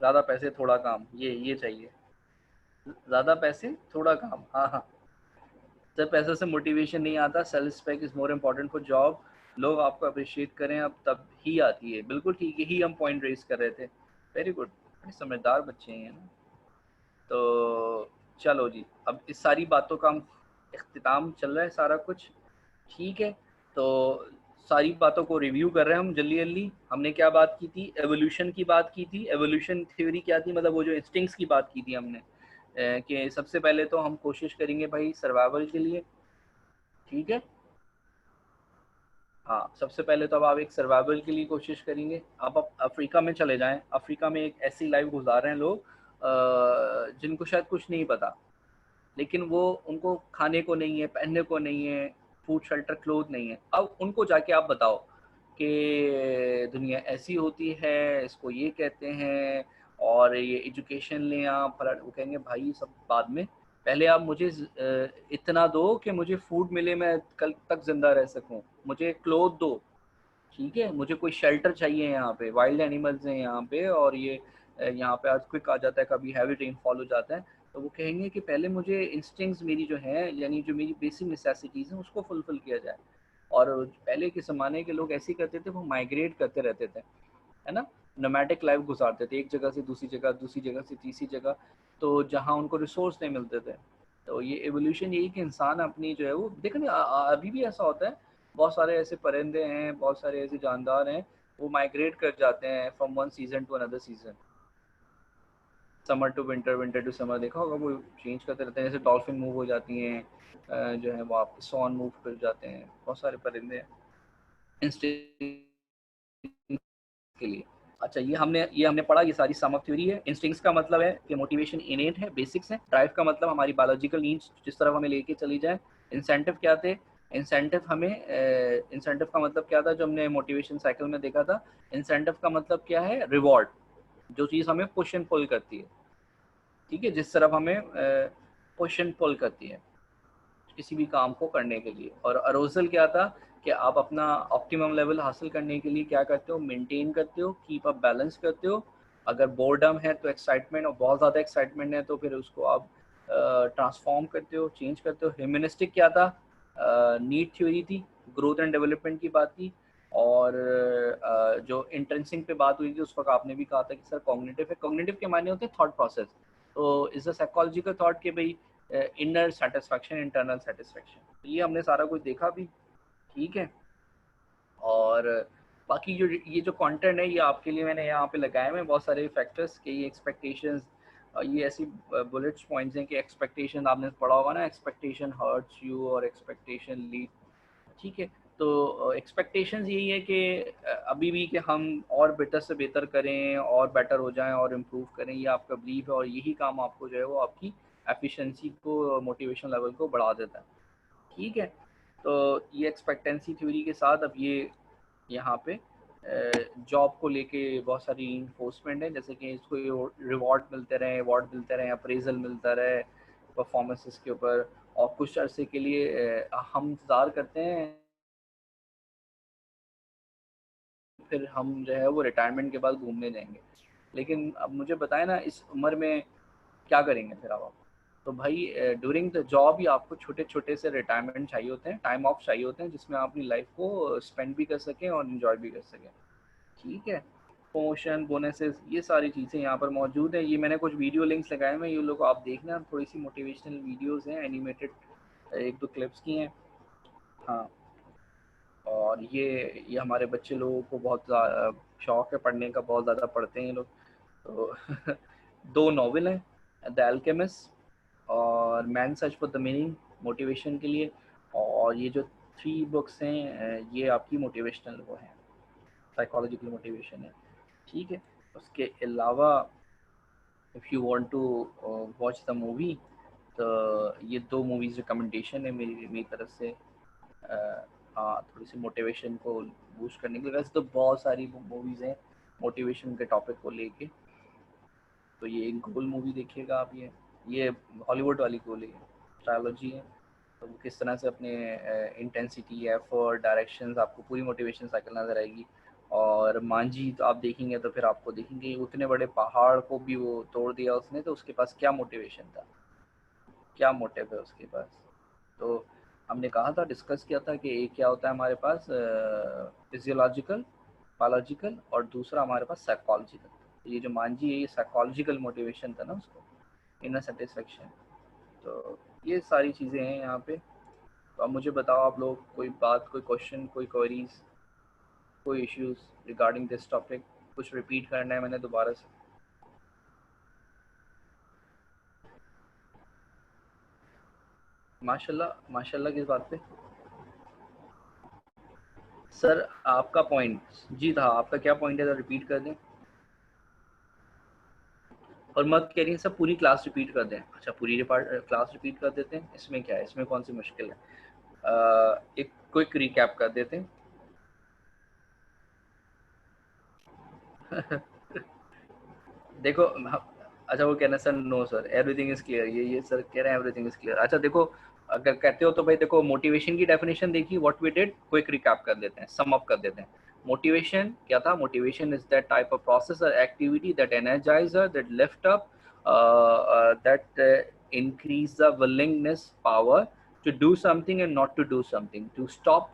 ज़्यादा पैसे थोड़ा काम, ये चाहिए. ज़्यादा पैसे थोड़ा काम, हाँ हाँ. सिर्फ पैसों से मोटिवेशन नहीं आता, self respect is more important for job. लोग आपको अप्रिशिएट करें अब तब ही आती है. बिल्कुल ठीक है, ही हम पॉइंट रेज कर रहे थे. वेरी गुड, समझदार बच्चे हैं ना. तो चलो जी, अब इस सारी बातों का हम इख्तिताम चल रहा है सारा कुछ, ठीक है. तो सारी बातों को रिव्यू कर रहे हैं हम जल्दी जल्दी. हमने क्या बात की थी? एवोल्यूशन की बात की थी. एवोल्यूशन थ्योरी क्या थी? मतलब वो जो इंस्टिंक्ट्स की बात की थी हमने, कि सबसे पहले तो हम कोशिश करेंगे भाई सर्वाइवल के लिए, ठीक है. हाँ, सबसे पहले तो अब आप एक सर्वाइवल के लिए कोशिश करेंगे. अब आप अफ्रीका में चले जाएं. अफ्रीका में एक ऐसी लाइफ गुजार रहे हैं लोग जिनको शायद कुछ नहीं पता, लेकिन वो उनको खाने को नहीं है, पहनने को नहीं है, फूड शेल्टर क्लोथ नहीं है. अब उनको जाके आप बताओ कि दुनिया ऐसी होती है, इसको ये कहते हैं, और ये एजुकेशन लें आप, वो कहेंगे भाई सब बाद में, पहले आप मुझे इतना दो कि मुझे फूड मिले, मैं कल तक जिंदा रह सकूं, मुझे क्लोथ दो, ठीक है, मुझे कोई शेल्टर चाहिए. यहाँ पे वाइल्ड एनिमल्स हैं यहाँ पे, और ये यहाँ पे आज क्विक आ जाता है, कभी हैवी रेनफॉल हो जाता है. तो वो कहेंगे कि पहले मुझे इंस्टिंक्ट्स मेरी जो है, यानी जो मेरी बेसिक नेसेसिटीज़ हैं उसको फुलफिल किया जाए. और पहले के ज़माने के लोग ऐसे करते थे, वो माइग्रेट करते रहते थे, है ना, नोमैडिक लाइफ गुजारते थे, एक जगह से दूसरी जगह, दूसरी जगह से तीसरी जगह, तो जहाँ उनको रिसोर्स नहीं मिलते थे. तो ये एवोल्यूशन यही कि इंसान अपनी जो है वो देखें ना, अभी भी ऐसा होता है. बहुत सारे ऐसे परिंदे हैं, बहुत सारे ऐसे जानदार हैं, वो माइग्रेट कर जाते हैं from one season to another season, summer to winter, winter to summer. देखा होगा वो चेंज करते रहते हैं. जैसे डॉल्फिन मूव हो जाती हैं, जो है वो आप सॉन मूव कर जाते हैं. बहुत सारे परिंदे हैं इंस्टिंक्ट के लिए. अच्छा, ये हमने पढ़ा, ये सारी समक थ्योरी है. इंस्टिंक्ट्स का मतलब है कि मोटिवेशन इनेट है, बेसिक्स है. ड्राइव का मतलब हमारी बायोलॉजिकल नीड्स जिस तरफ हमें लेके चली जाए. इंसेंटिव क्या थे? इंसेंटिव हमें इंसेंटिव का मतलब क्या था जो हमने मोटिवेशन साइकिल में देखा था? इंसेंटिव का मतलब क्या है? रिवॉर्ड, जो चीज़ हमें पुश एंड पुल करती है, ठीक है, जिस तरफ हमें पुश एंड पुल करती है किसी भी काम को करने के लिए। और अरोजल क्या था कि आप अपना ऑप्टिमम लेवल हासिल करने के लिए क्या करते हो? मेंटेन करते हो, कीप अप बैलेंस करते हो। अगर बोर्डम है तो एक्साइटमेंट, और बहुत ज़्यादा एक्साइटमेंट है तो फिर उसको आप ट्रांसफॉर्म करते हो, चेंज करते हो। ह्यूमनिस्टिक क्या था? नीड थ्योरी थी, ग्रोथ एंड डेवलपमेंट की बात थी। और जो इंट्रेंसिंग पे बात हुई थी उस वक्त आपने भी कहा था कि सर कॉग्निटिव है। कॉग्निटिव के मायने होते हैं थॉट प्रोसेस। तो इज अ साइकोलॉजिकल थॉट के भाई इनर सेटिस्फैक्शन, इंटरनल सेटिस्फैक्शन, तो ये हमने सारा कुछ देखा भी, ठीक है। और बाकी जो ये जो कंटेंट है ये आपके लिए मैंने यहाँ पे लगाए हुए हैं बहुत सारे फैक्टर्स के, ये एक्सपेक्टेशंस, ये ऐसी बुलेट्स पॉइंट्स हैं कि एक्सपेक्टेशन आपने पढ़ा होगा ना, एक्सपेक्टेशन हर्ट्स यू और एक्सपेक्टेशन लीड, ठीक है। तो एक्सपेक्टेशंस यही है कि अभी भी कि हम और बेटर से बेहतर करें और बेटर हो जाएं और इम्प्रूव करें, ये आपका बिलीफ है। और यही काम आपको जो है वो आपकी एफिशिएंसी को, मोटिवेशन लेवल को बढ़ा देता है, ठीक है। तो ये एक्सपेक्टेंसी थ्योरी के साथ अब ये यहाँ पे जॉब को लेके बहुत सारी इन्फोर्समेंट है, जैसे कि इसको रिवॉर्ड मिलते रहे, अवार्ड मिलते रहे, अप्रेजल मिलता रहे परफॉर्मेंसेस के ऊपर, और कुछ अरसे के लिए हम इंतज़ार करते हैं, फिर हम जो है वो रिटायरमेंट के बाद घूमने जाएंगे। लेकिन अब मुझे बताएं ना, इस उम्र में क्या करेंगे फिर आप? तो भाई ड्यूरिंग द जॉब ही आपको छोटे छोटे से रिटायरमेंट चाहिए होते हैं, टाइम ऑफ चाहिए होते हैं, जिसमें आप अपनी लाइफ को स्पेंड भी कर सकें और इन्जॉय भी कर सकें, ठीक है। प्रमोशन, बोनसेस, ये सारी चीज़ें यहाँ पर मौजूद हैं। ये मैंने कुछ वीडियो लिंक्स लगाए हुए हैं, ये लोग आप देखना, थोड़ी सी मोटिवेशनल वीडियोज़ हैं, एनिमेटेड, एक दो क्लिप्स की हैं, हाँ। और ये हमारे बच्चे लोगों को बहुत शौक है पढ़ने का, बहुत ज़्यादा पढ़ते हैं ये लोग। तो दो नॉवेल हैं, द अल्केमिस्ट और man search for the meaning, motivation के लिए। और ये जो 3 बुक्स हैं ये आपकी मोटिवेशनल वो हैं, साइकोलॉजिकल मोटिवेशन है, ठीक है। उसके अलावा if you want to watch the movie, तो ये 2 मूवीज़ रिकमेंडेशन है मेरी तरफ से। हाँ, थोड़ी सी मोटिवेशन को बूस्ट करने के लिए। वैसे तो बहुत सारी मूवीज़ हैं मोटिवेशन के टॉपिक को लेके, तो ये एक गोल मूवी देखिएगा आप, ये हॉलीवुड वाली गोल है, ट्रायोलॉजी है। तो वो किस तरह से अपने इंटेंसिटी, एफर्ट, डायरेक्शंस, आपको पूरी मोटिवेशन साइकिल नज़र आएगी। और मांझी तो आप देखेंगे तो फिर आपको देखेंगे उतने बड़े पहाड़ को भी वो तोड़ दिया उसने, तो उसके पास क्या मोटिवेशन था, क्या मोटिव है उसके पास। तो हमने कहा था, डिस्कस किया था कि एक क्या होता है हमारे पास फिजियोलॉजिकल, बायोलॉजिकल, और दूसरा हमारे पास साइकोलॉजिकल। ये जो मांझी है ये साइकोलॉजिकल मोटिवेशन था ना उसको, इनर सेटिस्फेक्शन। तो ये सारी चीज़ें हैं यहाँ पे। तो अब मुझे बताओ आप लोग, कोई बात, कोई क्वेश्चन, कोई क्वेरीज, कोई इश्यूज रिगार्डिंग दिस टॉपिक, कुछ रिपीट करना है मैंने दोबारा से? माशाल्लाह, माशाल्लाह किस बात पे? सर आपका पॉइंट जी था, आपका क्या पॉइंट है, रिपीट कर दें। और मत कह रही हैं सब पूरी क्लास रिपीट कर दें। अच्छा, पूरी क्लास रिपीट कर देते हैं, इसमें क्या है, इसमें कौन सी मुश्किल है। एक क्विक रिकैप कर देते हैं। देखो अच्छा, वो कहना sir no sir everything is clear, ये सर कह रहे हैं एवरीथिंग इज क्लियर। अच्छा देखो, अगर कहते हो तो भाई देखो, मोटिवेशन की डेफिनेशन देखी, what we did, quick recap कर देते हैं, सम अप कर देते हैं। मोटिवेशन क्या था? Motivation is that type of process और activity that energizer, that lift up, that increase the willingness power to do something and not to do something, to stop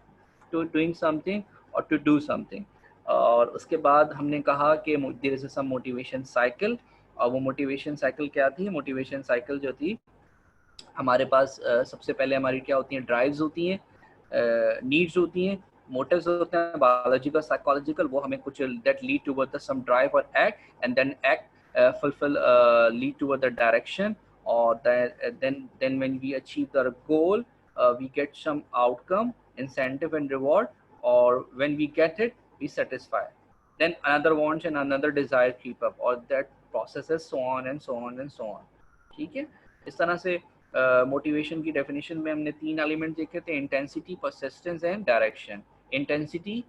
to doing something or to do something। और उसके बाद हमने कहा कि there is some motivation cycle. और वो motivation cycle क्या थी? मोटिवेशन साइकिल जो थी हमारे पास, सबसे पहले हमारी क्या होती हैं? ड्राइव्स होती हैं, नीड्स होती हैं, मोटिव्स होते हैं, बायोलॉजिकल, साइकोलॉजिकल, वो हमें कुछ that lead toward the some drive और act, and then act fulfil lead toward the direction. और then when we achieve the goal, we get some outcome, incentive and reward, or when we get it we satisfy, then another wants and another desire keep up, or that processes so on and so on and so on, ठीक है। इस तरह से motivation की definition में हमने 3 element देखे थे, intensity, persistence and direction. Intensity